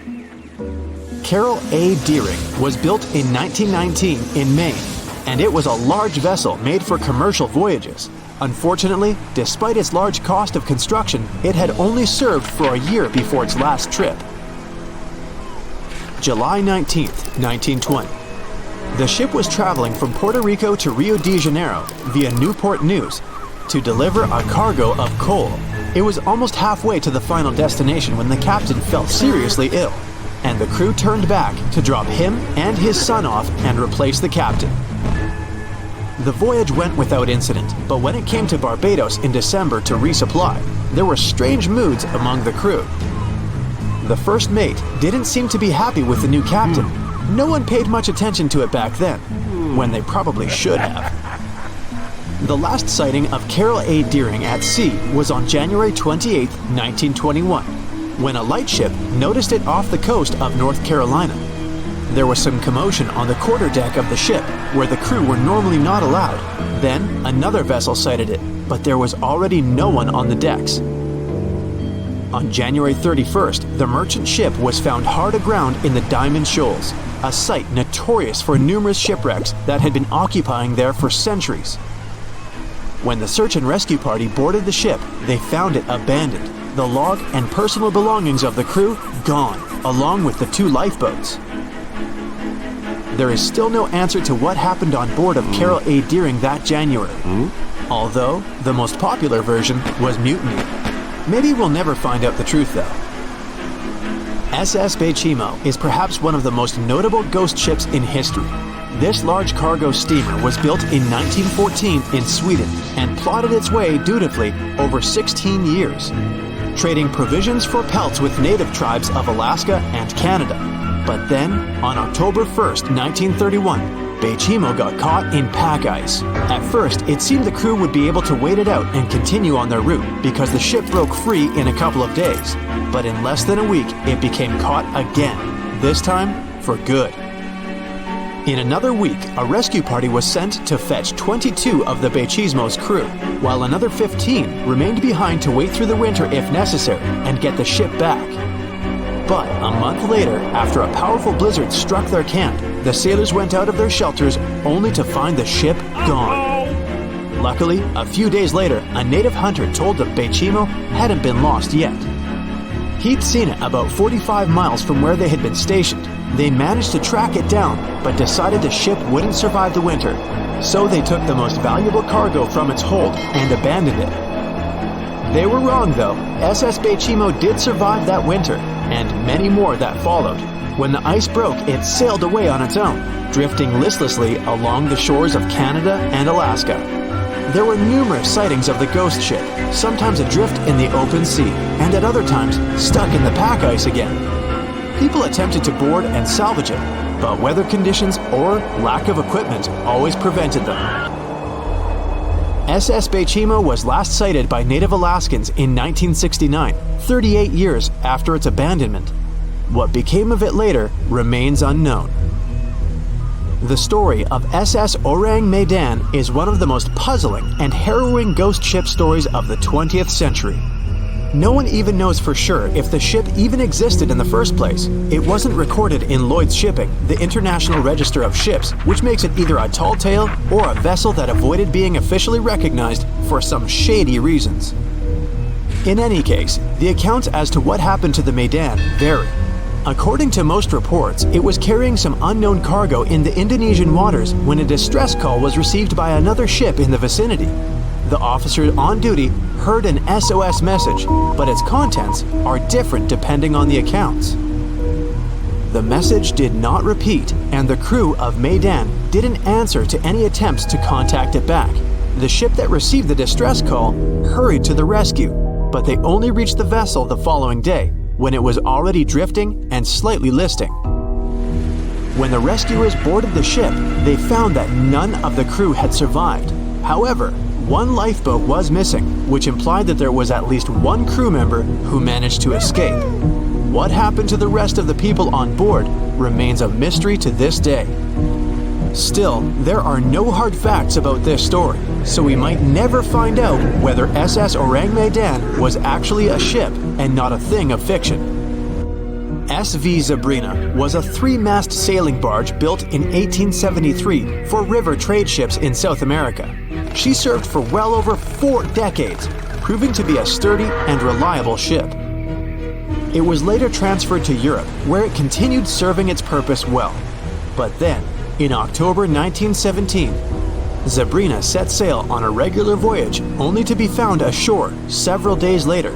Carol A. Deering was built in 1919 in Maine, and it was a large vessel made for commercial voyages. Unfortunately, despite its large cost of construction, it had only served for a year before its last trip. July 19, 1920. The ship was traveling from Puerto Rico to Rio de Janeiro via Newport News to deliver a cargo of coal. It was almost halfway to the final destination when the captain fell seriously ill, and the crew turned back to drop him and his son off and replace the captain. The voyage went without incident, but when it came to Barbados in December to resupply, there were strange moods among the crew. The first mate didn't seem to be happy with the new captain. No one paid much attention to it back then, when they probably should have. The last sighting of Carol A. Deering at sea was on January 28, 1921, when a lightship noticed it off the coast of North Carolina. There was some commotion on the quarterdeck of the ship, where the crew were normally not allowed. Then, another vessel sighted it, but there was already no one on the decks. On January 31st, the merchant ship was found hard aground in the Diamond Shoals, a site notorious for numerous shipwrecks that had been occupying there for centuries. When the search and rescue party boarded the ship, they found it abandoned, the log and personal belongings of the crew gone, along with the 2 lifeboats. There is still no answer to what happened on board of Carol A. Deering that January, although the most popular version was mutiny. Maybe we'll never find out the truth though. SS Baychimo is perhaps one of the most notable ghost ships in history. This large cargo steamer was built in 1914 in Sweden and plodded its way dutifully over 16 years, trading provisions for pelts with native tribes of Alaska and Canada. But then, on October 1st, 1931, Baychimo got caught in pack ice. At first, it seemed the crew would be able to wait it out and continue on their route because the ship broke free in a couple of days. But in less than a week, it became caught again, this time for good. In another week, a rescue party was sent to fetch 22 of the Baychimo's crew, while another 15 remained behind to wait through the winter if necessary and get the ship back. But a month later, after a powerful blizzard struck their camp, the sailors went out of their shelters only to find the ship gone. Luckily, a few days later, a native hunter told them Baychimo hadn't been lost yet. He'd seen it about 45 miles from where they had been stationed. They managed to track it down, but decided the ship wouldn't survive the winter. So they took the most valuable cargo from its hold and abandoned it. They were wrong though. SS Baychimo did survive that winter, and many more that followed. When the ice broke, it sailed away on its own, drifting listlessly along the shores of Canada and Alaska. There were numerous sightings of the ghost ship, sometimes adrift in the open sea, and at other times stuck in the pack ice again. People attempted to board and salvage it, but weather conditions or lack of equipment always prevented them. SS Baychimo was last sighted by native Alaskans in 1969, 38 years after its abandonment. What became of it later remains unknown. The story of SS Ourang Medan is one of the most puzzling and harrowing ghost ship stories of the 20th century. No one even knows for sure if the ship even existed in the first place. It wasn't recorded in Lloyd's Shipping, the International Register of Ships, which makes it either a tall tale or a vessel that avoided being officially recognized for some shady reasons. In any case, the accounts as to what happened to the Medan vary. According to most reports, it was carrying some unknown cargo in the Indonesian waters when a distress call was received by another ship in the vicinity. The officer on duty heard an SOS message, but its contents are different depending on the accounts. The message did not repeat, and the crew of Medan didn't answer to any attempts to contact it back. The ship that received the distress call hurried to the rescue, but they only reached the vessel the following day, when it was already drifting and slightly listing. When the rescuers boarded the ship, they found that none of the crew had survived. However, one lifeboat was missing, which implied that there was at least one crew member who managed to escape. What happened to the rest of the people on board remains a mystery to this day. Still, there are no hard facts about this story, so we might never find out whether SS Ourang Medan was actually a ship and not a thing of fiction. SV Sabrina was a 3-mast sailing barge built in 1873 for river trade ships in South America. She served for well over 4 decades, proving to be a sturdy and reliable ship. It was later transferred to Europe, where it continued serving its purpose well. But then, in October 1917, Sabrina set sail on a regular voyage only to be found ashore several days later.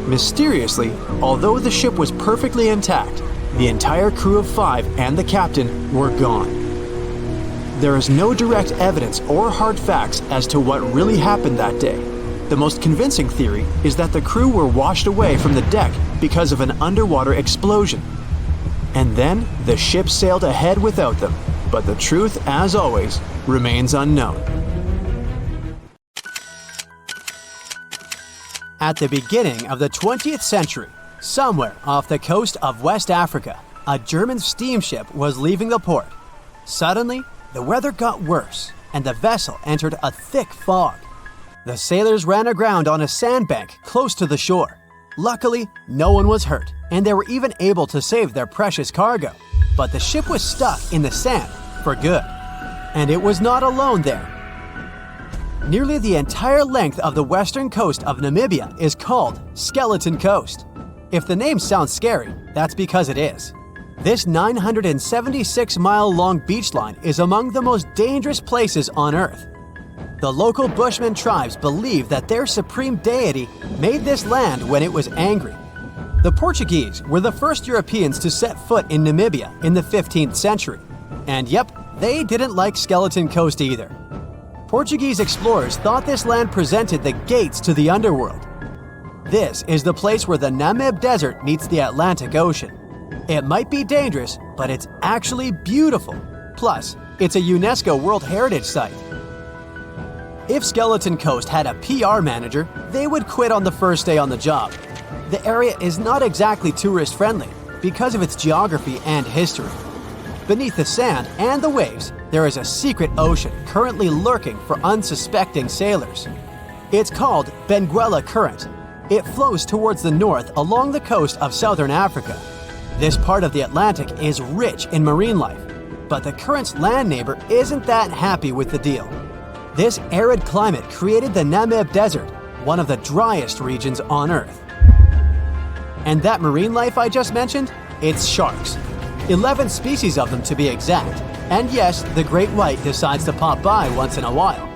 Mysteriously, although the ship was perfectly intact, the entire crew of 5 and the captain were gone. There is no direct evidence or hard facts as to what really happened that day. The most convincing theory is that the crew were washed away from the deck because of an underwater explosion. And then the ship sailed ahead without them, but the truth, as always, remains unknown. At the beginning of the 20th century, somewhere off the coast of West Africa, a German steamship was leaving the port. Suddenly, the weather got worse, and the vessel entered a thick fog. The sailors ran aground on a sandbank close to the shore. Luckily, no one was hurt, and they were even able to save their precious cargo. But the ship was stuck in the sand for good. And it was not alone there. Nearly the entire length of the western coast of Namibia is called Skeleton Coast. If the name sounds scary, that's because it is. This 976-mile-long beach line is among the most dangerous places on Earth. The local Bushman tribes believe that their supreme deity made this land when it was angry. The Portuguese were the first Europeans to set foot in Namibia in the 15th century. And yep, they didn't like Skeleton Coast either. Portuguese explorers thought this land presented the gates to the underworld. This is the place where the Namib Desert meets the Atlantic Ocean. It might be dangerous, but it's actually beautiful. Plus, it's a UNESCO World Heritage Site. If Skeleton Coast had a PR manager, they would quit on the first day on the job. The area is not exactly tourist-friendly because of its geography and history. Beneath the sand and the waves, there is a secret ocean currently lurking for unsuspecting sailors. It's called Benguela Current. It flows towards the north along the coast of southern Africa. This part of the Atlantic is rich in marine life, but the current's land neighbor isn't that happy with the deal. This arid climate created the Namib Desert, one of the driest regions on Earth. And that marine life I just mentioned? It's sharks. 11 species of them to be exact. And yes, the great white decides to pop by once in a while.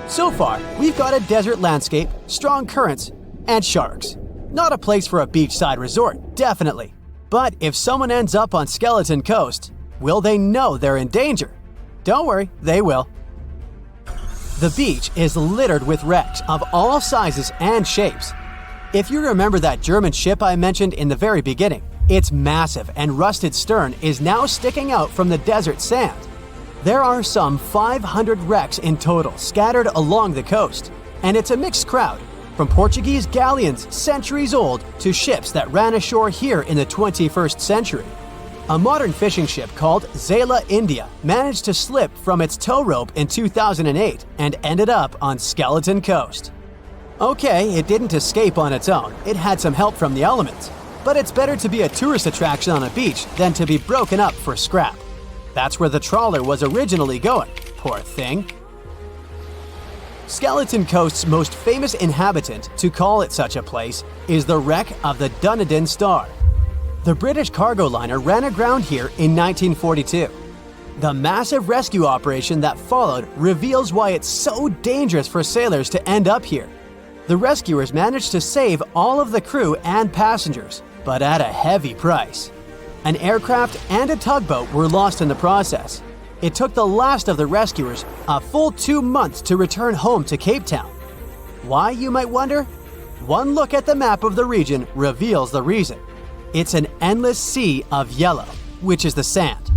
So far, we've got a desert landscape, strong currents, and sharks. Not a place for a beachside resort, definitely. But if someone ends up on Skeleton Coast, will they know they're in danger? Don't worry, they will. The beach is littered with wrecks of all sizes and shapes. If you remember that German ship I mentioned in the very beginning, its massive and rusted stern is now sticking out from the desert sand. There are some 500 wrecks in total scattered along the coast, and it's a mixed crowd, from Portuguese galleons centuries old to ships that ran ashore here in the 21st century. A modern fishing ship called Zela India managed to slip from its tow rope in 2008 and ended up on Skeleton Coast. Okay, it didn't escape on its own, it had some help from the elements. But it's better to be a tourist attraction on a beach than to be broken up for scrap. That's where the trawler was originally going, poor thing. Skeleton Coast's most famous inhabitant, to call it such a place, is the wreck of the Dunedin Star. The British cargo liner ran aground here in 1942. The massive rescue operation that followed reveals why it's so dangerous for sailors to end up here. The rescuers managed to save all of the crew and passengers, but at a heavy price. An aircraft and a tugboat were lost in the process. It took the last of the rescuers a full 2 months to return home to Cape Town. Why, you might wonder? One look at the map of the region reveals the reason. It's an endless sea of yellow, which is the sand.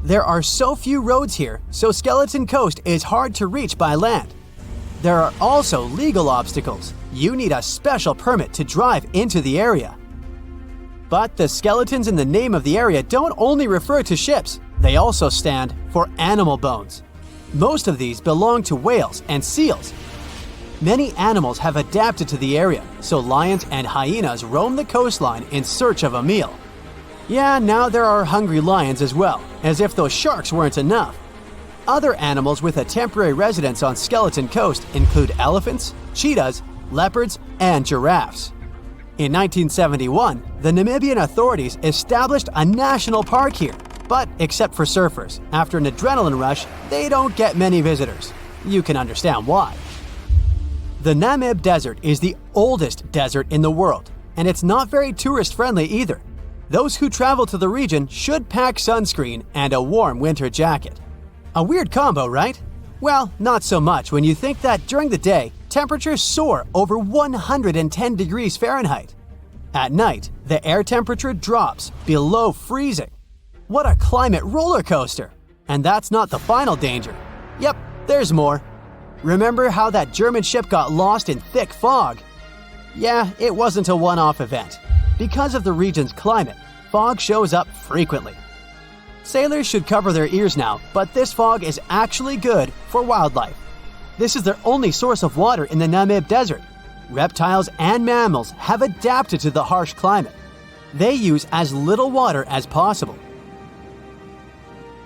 There are so few roads here, so Skeleton Coast is hard to reach by land. There are also legal obstacles. You need a special permit to drive into the area. But the skeletons in the name of the area don't only refer to ships, they also stand for animal bones. Most of these belong to whales and seals. Many animals have adapted to the area, so lions and hyenas roam the coastline in search of a meal. Yeah, now there are hungry lions as well, as if those sharks weren't enough. Other animals with a temporary residence on Skeleton Coast include elephants, cheetahs, leopards, and giraffes. In 1971, the Namibian authorities established a national park here, but except for surfers, after an adrenaline rush, they don't get many visitors. You can understand why. The Namib Desert is the oldest desert in the world, and it's not very tourist-friendly either. Those who travel to the region should pack sunscreen and a warm winter jacket. A weird combo, right? Well, not so much when you think that during the day, temperatures soar over 110 degrees Fahrenheit. At night, the air temperature drops below freezing. What a climate roller coaster! And that's not the final danger. Yep, there's more. Remember how that German ship got lost in thick fog? Yeah, it wasn't a one-off event. Because of the region's climate, fog shows up frequently. Sailors should cover their ears now, but this fog is actually good for wildlife. This is their only source of water in the Namib Desert. Reptiles and mammals have adapted to the harsh climate. They use as little water as possible.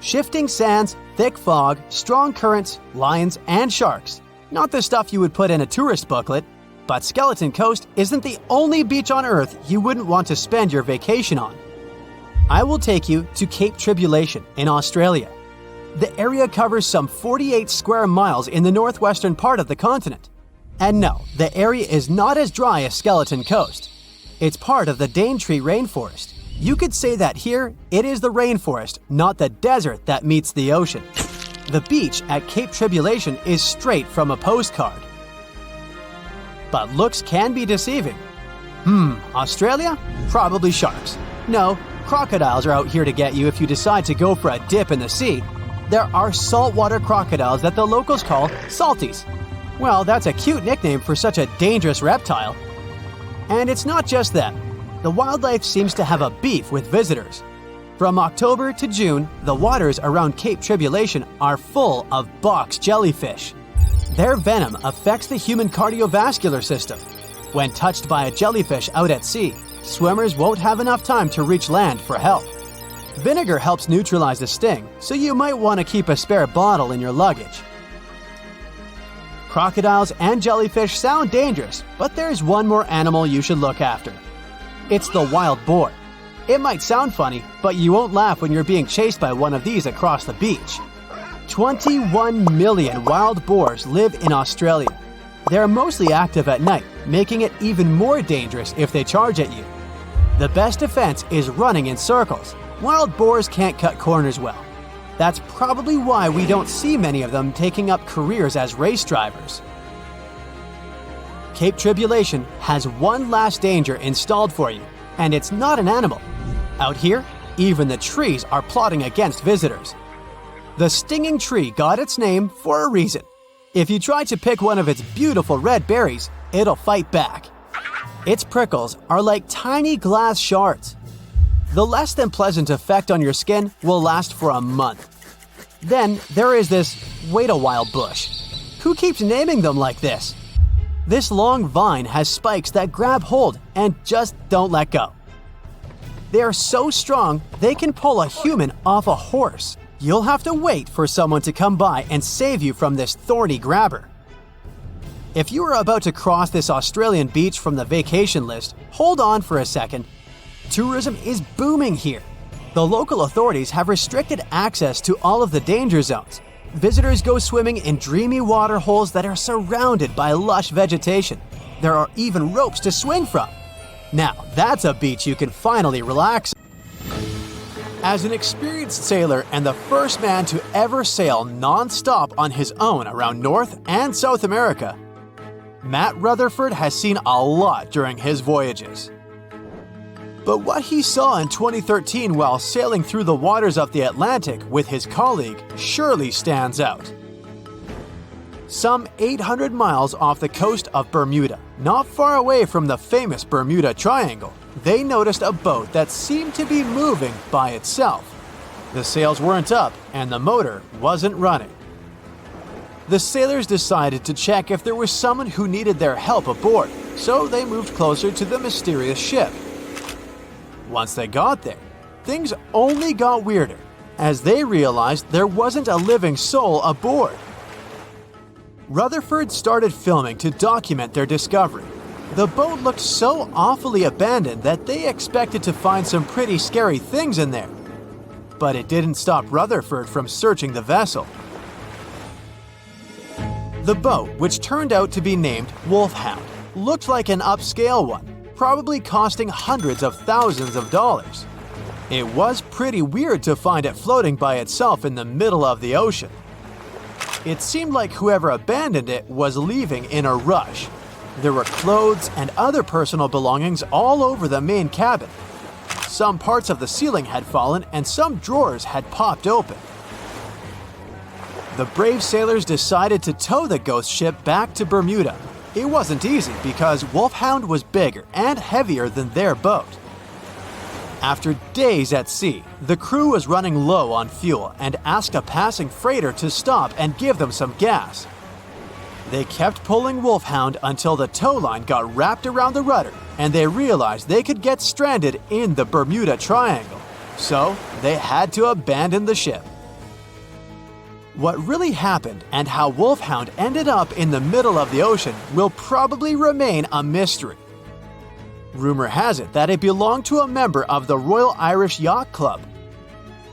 Shifting sands, thick fog, strong currents, lions, and sharks. Not the stuff you would put in a tourist booklet, but Skeleton Coast isn't the only beach on Earth you wouldn't want to spend your vacation on. I will take you to Cape Tribulation in Australia. The area covers some 48 square miles in the northwestern part of the continent. And no, the area is not as dry as Skeleton Coast. It's part of the Daintree rainforest. You could say that here, it is the rainforest, not the desert that meets the ocean. The beach at Cape Tribulation is straight from a postcard. But looks can be deceiving. Australia? Probably sharks. No, crocodiles are out here to get you if you decide to go for a dip in the sea. There are saltwater crocodiles that the locals call salties. Well, that's a cute nickname for such a dangerous reptile. And it's not just them. The wildlife seems to have a beef with visitors. From October to June, the waters around Cape Tribulation are full of box jellyfish. Their venom affects the human cardiovascular system. When touched by a jellyfish out at sea, swimmers won't have enough time to reach land for help. Vinegar helps neutralize the sting, so you might want to keep a spare bottle in your luggage. Crocodiles and jellyfish sound dangerous, but there's one more animal you should look after. It's the wild boar. It might sound funny, but you won't laugh when you're being chased by one of these across the beach. 21 million wild boars live in Australia. They're mostly active at night, making it even more dangerous if they charge at you. The best defense is running in circles. Wild boars can't cut corners well. That's probably why we don't see many of them taking up careers as race drivers. Cape Tribulation has one last danger installed for you, and it's not an animal. Out here, even the trees are plotting against visitors. The stinging tree got its name for a reason. If you try to pick one of its beautiful red berries, it'll fight back. Its prickles are like tiny glass shards. The less than pleasant effect on your skin will last for a month. Then there is this wait a while bush. Who keeps naming them like this? This long vine has spikes that grab hold and just don't let go. They are so strong they can pull a human off a horse. You'll have to wait for someone to come by and save you from this thorny grabber. If you are about to cross this Australian beach from the vacation list, hold on for a second. Tourism is booming here. The local authorities have restricted access to all of the danger zones. Visitors go swimming in dreamy water holes that are surrounded by lush vegetation. There are even ropes to swing from. Now, that's a beach you can finally relax. As an experienced sailor and the first man to ever sail non-stop on his own around North and South America, Matt Rutherford has seen a lot during his voyages. But what he saw in 2013 while sailing through the waters of the Atlantic with his colleague surely stands out. some 800 miles off the coast of Bermuda, not far away from the famous Bermuda Triangle, they noticed a boat that seemed to be moving by itself. The sails weren't up and the motor wasn't running. The sailors decided to check if there was someone who needed their help aboard, so they moved closer to the mysterious ship. Once they got there, things only got weirder, as they realized there wasn't a living soul aboard. Rutherford started filming to document their discovery. The boat looked so awfully abandoned that they expected to find some pretty scary things in there. But it didn't stop Rutherford from searching the vessel. The boat, which turned out to be named Wolfhound, looked like an upscale one, probably costing hundreds of thousands of dollars. It was pretty weird to find it floating by itself in the middle of the ocean. It seemed like whoever abandoned it was leaving in a rush. There were clothes and other personal belongings all over the main cabin. Some parts of the ceiling had fallen and some drawers had popped open. The brave sailors decided to tow the ghost ship back to Bermuda. It wasn't easy because Wolfhound was bigger and heavier than their boat. After days at sea, the crew was running low on fuel and asked a passing freighter to stop and give them some gas. They kept pulling Wolfhound until the tow line got wrapped around the rudder and they realized they could get stranded in the Bermuda Triangle. So they had to abandon the ship. What really happened and how Wolfhound ended up in the middle of the ocean will probably remain a mystery. Rumor has it that it belonged to a member of the Royal Irish Yacht Club.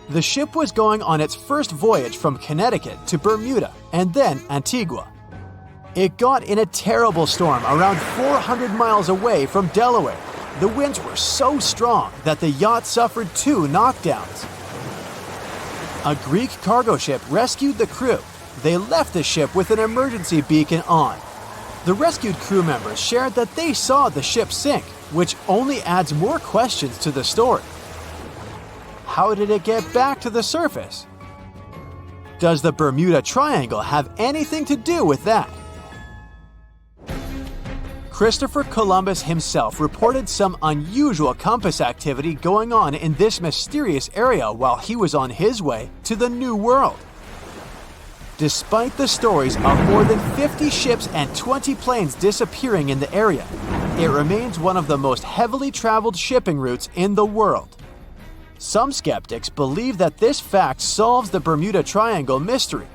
The ship was going on its first voyage from Connecticut to Bermuda and then Antigua. It got in a terrible storm around 400 miles away from Delaware. The winds were so strong that the yacht suffered 2 knockdowns. A Greek cargo ship rescued the crew. They left the ship with an emergency beacon on. The rescued crew members shared that they saw the ship sink, which only adds more questions to the story. How did it get back to the surface? Does the Bermuda Triangle have anything to do with that? Christopher Columbus himself reported some unusual compass activity going on in this mysterious area while he was on his way to the New World. Despite the stories of more than 50 ships and 20 planes disappearing in the area, it remains one of the most heavily traveled shipping routes in the world. Some skeptics believe that this fact solves the Bermuda Triangle mystery.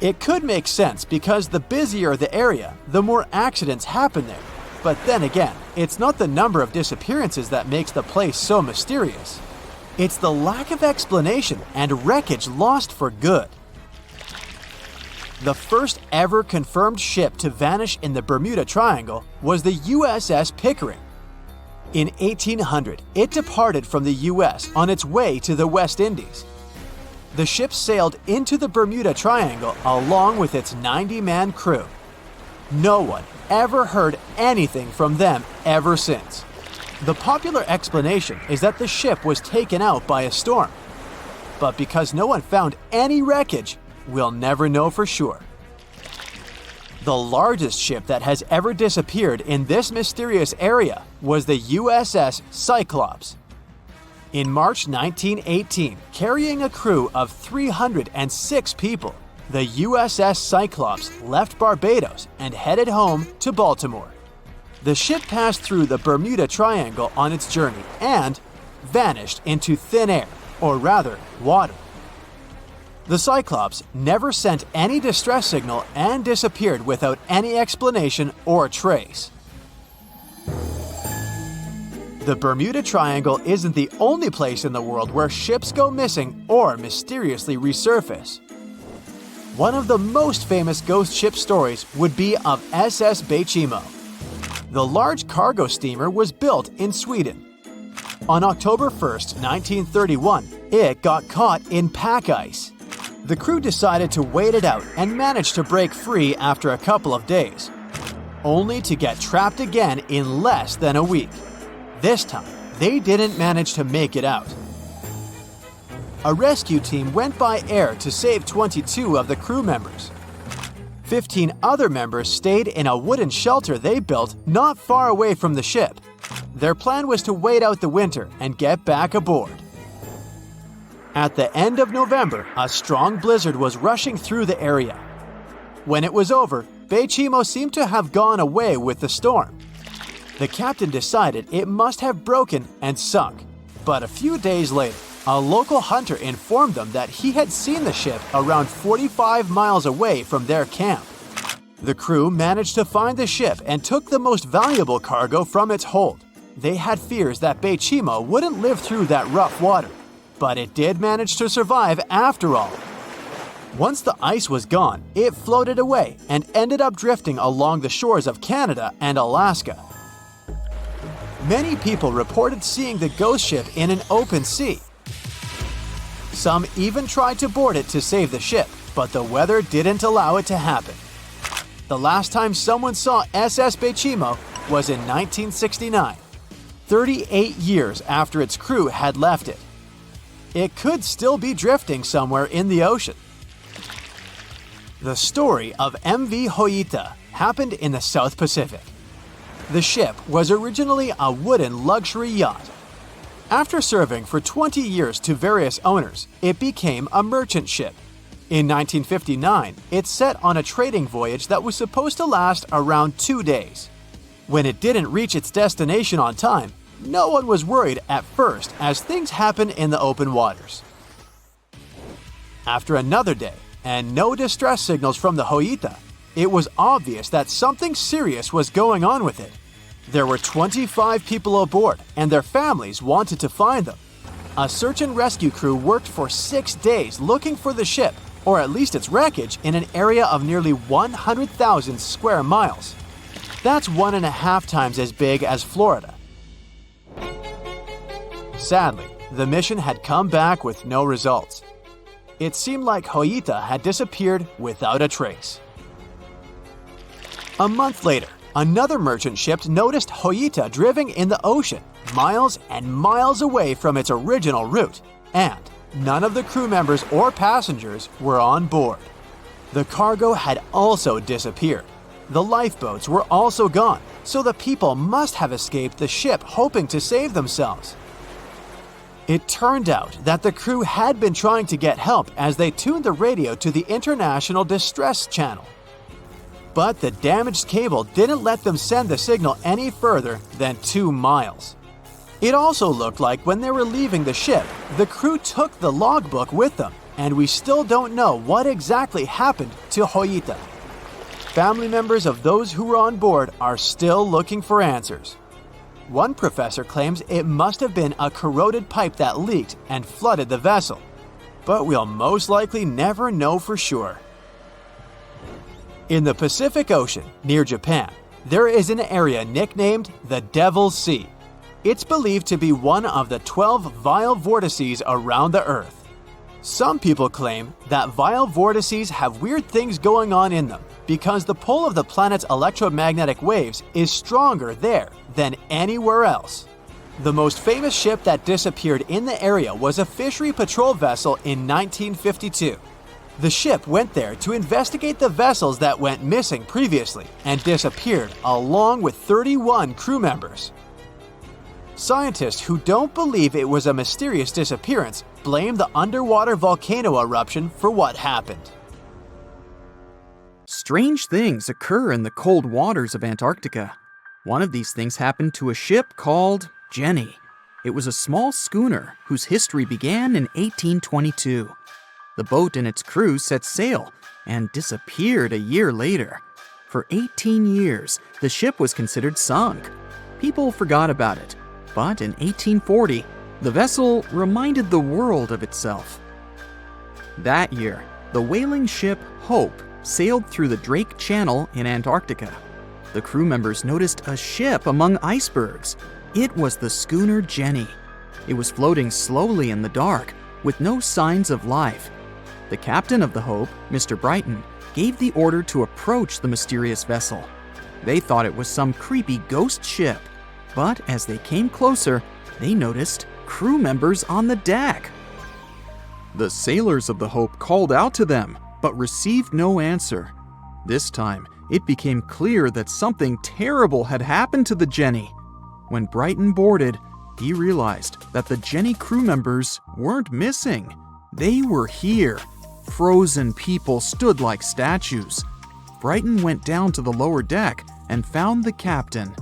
It could make sense because the busier the area, the more accidents happen there. But then again, it's not the number of disappearances that makes the place so mysterious. It's the lack of explanation and wreckage lost for good. The first ever confirmed ship to vanish in the Bermuda Triangle was the USS Pickering. In 1800, it departed from the US on its way to the West Indies. The ship sailed into the Bermuda Triangle along with its 90-man crew. No one ever heard anything from them ever since. The popular explanation is that the ship was taken out by a storm. But because no one found any wreckage, we'll never know for sure. The largest ship that has ever disappeared in this mysterious area was the USS Cyclops. In March 1918, carrying a crew of 306 people, the USS Cyclops left Barbados and headed home to Baltimore. The ship passed through the Bermuda Triangle on its journey and vanished into thin air, or rather, water. The Cyclops never sent any distress signal and disappeared without any explanation or trace. The Bermuda Triangle isn't the only place in the world where ships go missing or mysteriously resurface. One of the most famous ghost ship stories would be of SS Baychimo. The large cargo steamer was built in Sweden. On October 1st, 1931, it got caught in pack ice. The crew decided to wait it out and managed to break free after a couple of days, only to get trapped again in less than a week. This time, they didn't manage to make it out. A rescue team went by air to save 22 of the crew members. 15 other members stayed in a wooden shelter they built not far away from the ship. Their plan was to wait out the winter and get back aboard. At the end of November, a strong blizzard was rushing through the area. When it was over, Baychimo seemed to have gone away with the storm. The captain decided it must have broken and sunk, but a few days later, a local hunter informed them that he had seen the ship around 45 miles away from their camp. The crew managed to find the ship and took the most valuable cargo from its hold. They had fears that Baychimo wouldn't live through that rough water, but it did manage to survive after all. Once the ice was gone, it floated away and ended up drifting along the shores of Canada and Alaska. Many people reported seeing the ghost ship in an open sea. Some even tried to board it to save the ship, but the weather didn't allow it to happen. The last time someone saw SS Baychimo was in 1969, 38 years after its crew had left it. It could still be drifting somewhere in the ocean. The story of MV Alta happened in the South Pacific. The ship was originally a wooden luxury yacht. After serving for 20 years to various owners, it became a merchant ship. In 1959, it set on a trading voyage that was supposed to last around 2 days. When it didn't reach its destination on time, no one was worried at first as things happen in the open waters. After another day, and no distress signals from the Alta, it was obvious that something serious was going on with it. There were 25 people aboard, and their families wanted to find them. A search and rescue crew worked for 6 days looking for the ship, or at least its wreckage, in an area of nearly 100,000 square miles. That's 1.5 times as big as Florida. Sadly, the mission had come back with no results. It seemed like Alta had disappeared without a trace. A month later, another merchant ship noticed Alta drifting in the ocean, miles and miles away from its original route, and none of the crew members or passengers were on board. The cargo had also disappeared. The lifeboats were also gone, so the people must have escaped the ship hoping to save themselves. It turned out that the crew had been trying to get help as they tuned the radio to the International Distress Channel. But the damaged cable didn't let them send the signal any further than 2 miles. It also looked like when they were leaving the ship, the crew took the logbook with them, and we still don't know what exactly happened to Alta. Family members of those who were on board are still looking for answers. One professor claims it must have been a corroded pipe that leaked and flooded the vessel, but we'll most likely never know for sure. In the Pacific Ocean, near Japan, there is an area nicknamed the Devil's Sea. It's believed to be one of the 12 vile vortices around the Earth. Some people claim that vile vortices have weird things going on in them because the pull of the planet's electromagnetic waves is stronger there than anywhere else. The most famous ship that disappeared in the area was a fishery patrol vessel in 1952. The ship went there to investigate the vessels that went missing previously and disappeared along with 31 crew members. Scientists who don't believe it was a mysterious disappearance blame the underwater volcano eruption for what happened. Strange things occur in the cold waters of Antarctica. One of these things happened to a ship called Jenny. It was a small schooner whose history began in 1822. The boat and its crew set sail and disappeared a year later. For 18 years, the ship was considered sunk. People forgot about it, but in 1840, the vessel reminded the world of itself. That year, the whaling ship Hope sailed through the Drake Channel in Antarctica. The crew members noticed a ship among icebergs. It was the schooner Jenny. It was floating slowly in the dark, with no signs of life. The captain of the Hope, Mr. Brighton, gave the order to approach the mysterious vessel. They thought it was some creepy ghost ship, but as they came closer, they noticed crew members on the deck. The sailors of the Hope called out to them, but received no answer. This time, it became clear that something terrible had happened to the Jenny. When Brighton boarded, he realized that the Jenny crew members weren't missing. They were here. Frozen people stood like statues. Brighton went down to the lower deck and found the captain.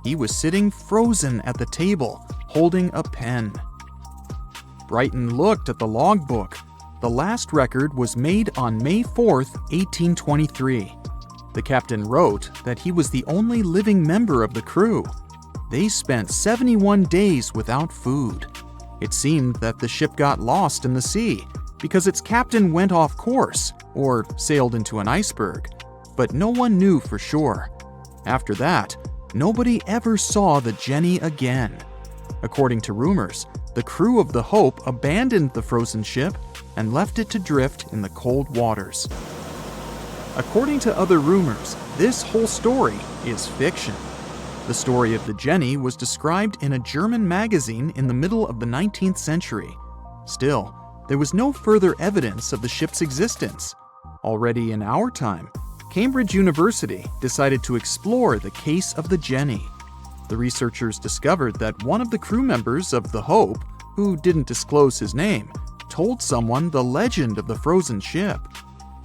He was sitting frozen at the table, holding a pen. Brighton looked at the logbook. The last record was made on May 4th, 1823. The captain wrote that he was the only living member of the crew. They spent 71 days without food. It seemed that the ship got lost in the sea because its captain went off course or sailed into an iceberg, but no one knew for sure. After that, nobody ever saw the Jenny again. According to rumors, the crew of the Hope abandoned the frozen ship and left it to drift in the cold waters. According to other rumors, this whole story is fiction. The story of the Jenny was described in a German magazine in the middle of the 19th century. Still, there was no further evidence of the ship's existence. Already in our time, Cambridge University decided to explore the case of the Jenny. The researchers discovered that one of the crew members of the Hope, who didn't disclose his name, told someone the legend of the frozen ship.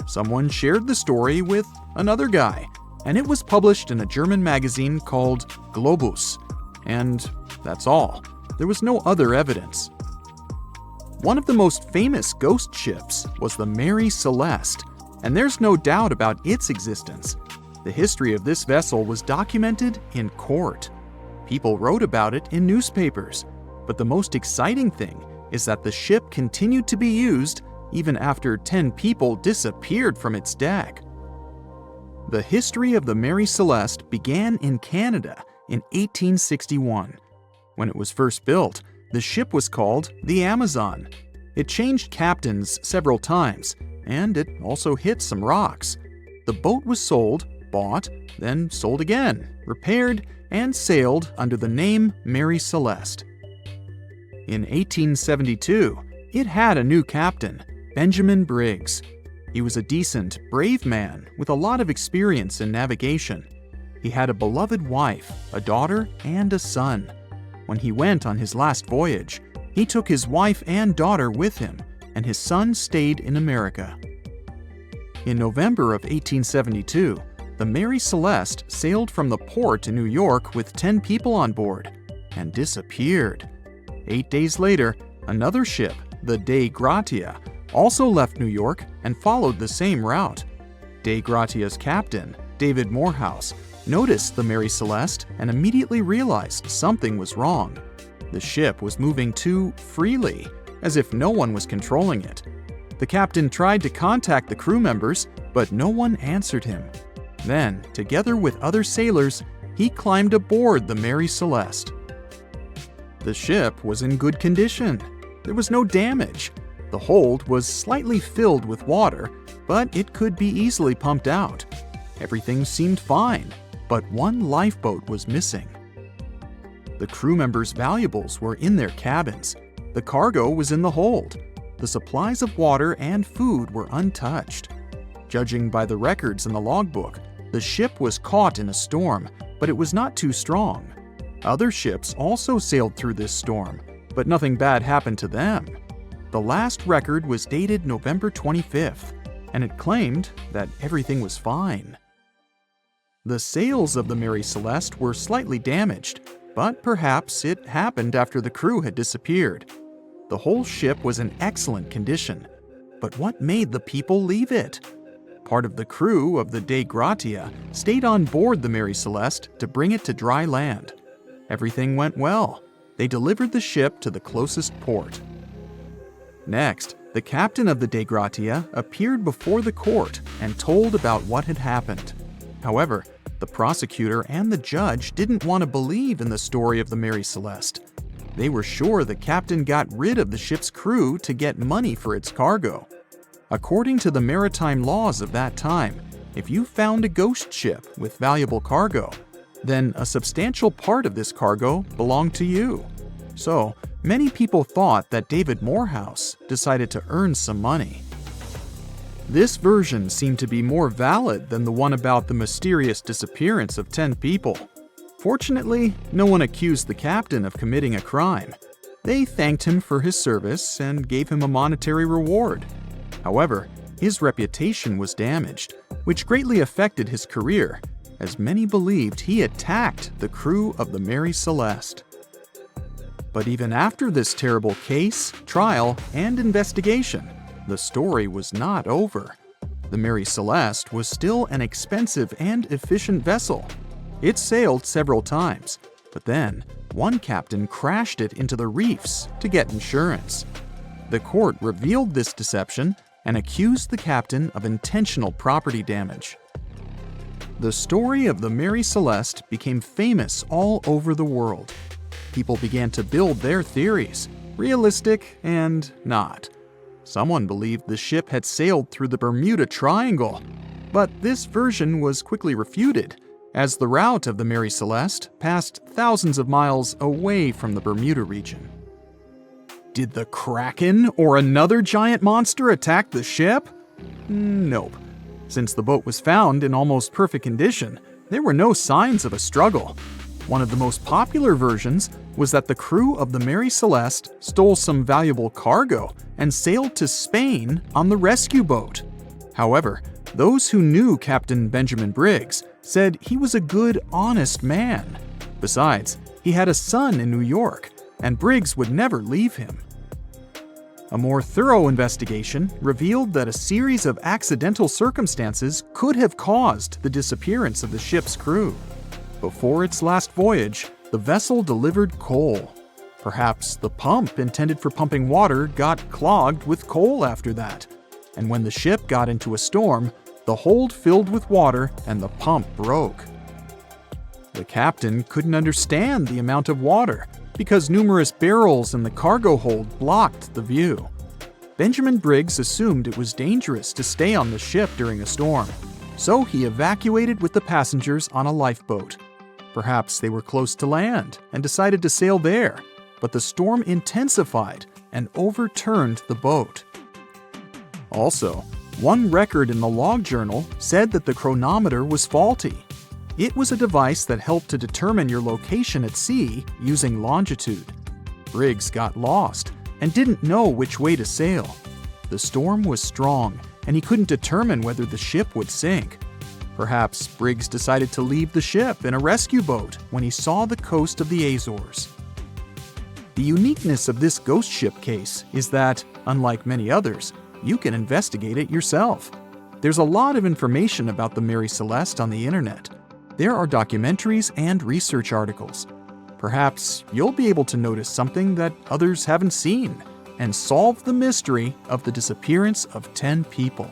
Someone shared the story with another guy, and it was published in a German magazine called Globus. And that's all. There was no other evidence. One of the most famous ghost ships was the Mary Celeste, and there's no doubt about its existence. The history of this vessel was documented in court. People wrote about it in newspapers, but the most exciting thing is that the ship continued to be used even after 10 people disappeared from its deck. The history of the Mary Celeste began in Canada in 1861. When it was first built, the ship was called the Amazon. It changed captains several times, and it also hit some rocks. The boat was sold, bought, then sold again, repaired, and sailed under the name Mary Celeste. In 1872, it had a new captain, Benjamin Briggs. He was a decent, brave man with a lot of experience in navigation. He had a beloved wife, a daughter, and a son. When he went on his last voyage, he took his wife and daughter with him, and his son stayed in America. In November of 1872, the Mary Celeste sailed from the port in New York with 10 people on board and disappeared. 8 days later, another ship, the Dei Gratia, also left New York and followed the same route. Dei Gratia's captain, David Morehouse, noticed the Mary Celeste and immediately realized something was wrong. The ship was moving too freely, as if no one was controlling it. The captain tried to contact the crew members, but no one answered him. Then, together with other sailors, he climbed aboard the Mary Celeste. The ship was in good condition. There was no damage. The hold was slightly filled with water, but it could be easily pumped out. Everything seemed fine, but one lifeboat was missing. The crew members' valuables were in their cabins. The cargo was in the hold. The supplies of water and food were untouched. Judging by the records in the logbook, the ship was caught in a storm, but it was not too strong. Other ships also sailed through this storm, but nothing bad happened to them. The last record was dated November 25th, and it claimed that everything was fine. The sails of the Mary Celeste were slightly damaged, but perhaps it happened after the crew had disappeared. The whole ship was in excellent condition, but what made the people leave it? Part of the crew of the Dei Gratia stayed on board the Mary Celeste to bring it to dry land. Everything went well. They delivered the ship to the closest port. Next, the captain of the Dei Gratia appeared before the court and told about what had happened. However, the prosecutor and the judge didn't want to believe in the story of the Mary Celeste. They were sure the captain got rid of the ship's crew to get money for its cargo. According to the maritime laws of that time, if you found a ghost ship with valuable cargo, then a substantial part of this cargo belonged to you. So, many people thought that David Morehouse decided to earn some money. This version seemed to be more valid than the one about the mysterious disappearance of 10 people. Fortunately, no one accused the captain of committing a crime. They thanked him for his service and gave him a monetary reward. However, his reputation was damaged, which greatly affected his career, as many believed he attacked the crew of the Mary Celeste. But even after this terrible case, trial, and investigation, the story was not over. The Mary Celeste was still an expensive and efficient vessel. It sailed several times, but then one captain crashed it into the reefs to get insurance. The court revealed this deception and accused the captain of intentional property damage. The story of the Mary Celeste became famous all over the world. People began to build their theories, realistic and not. Someone believed the ship had sailed through the Bermuda Triangle, but this version was quickly refuted, as the route of the Mary Celeste passed thousands of miles away from the Bermuda region. Did the Kraken or another giant monster attack the ship? Nope. Since the boat was found in almost perfect condition, there were no signs of a struggle. One of the most popular versions was that the crew of the Mary Celeste stole some valuable cargo and sailed to Spain on the rescue boat. However, those who knew Captain Benjamin Briggs said he was a good, honest man. Besides, he had a son in New York, and Briggs would never leave him. A more thorough investigation revealed that a series of accidental circumstances could have caused the disappearance of the ship's crew. Before its last voyage, the vessel delivered coal. Perhaps the pump intended for pumping water got clogged with coal after that, and when the ship got into a storm, the hold filled with water and the pump broke. The captain couldn't understand the amount of water because numerous barrels in the cargo hold blocked the view. Benjamin Briggs assumed it was dangerous to stay on the ship during a storm, so he evacuated with the passengers on a lifeboat. Perhaps they were close to land and decided to sail there, but the storm intensified and overturned the boat. Also, one record in the log journal said that the chronometer was faulty. It was a device that helped to determine your location at sea using longitude. Briggs got lost and didn't know which way to sail. The storm was strong, and he couldn't determine whether the ship would sink. Perhaps Briggs decided to leave the ship in a rescue boat when he saw the coast of the Azores. The uniqueness of this ghost ship case is that, unlike many others, you can investigate it yourself. There's a lot of information about the Mary Celeste on the internet. There are documentaries and research articles. Perhaps you'll be able to notice something that others haven't seen and solve the mystery of the disappearance of 10 people.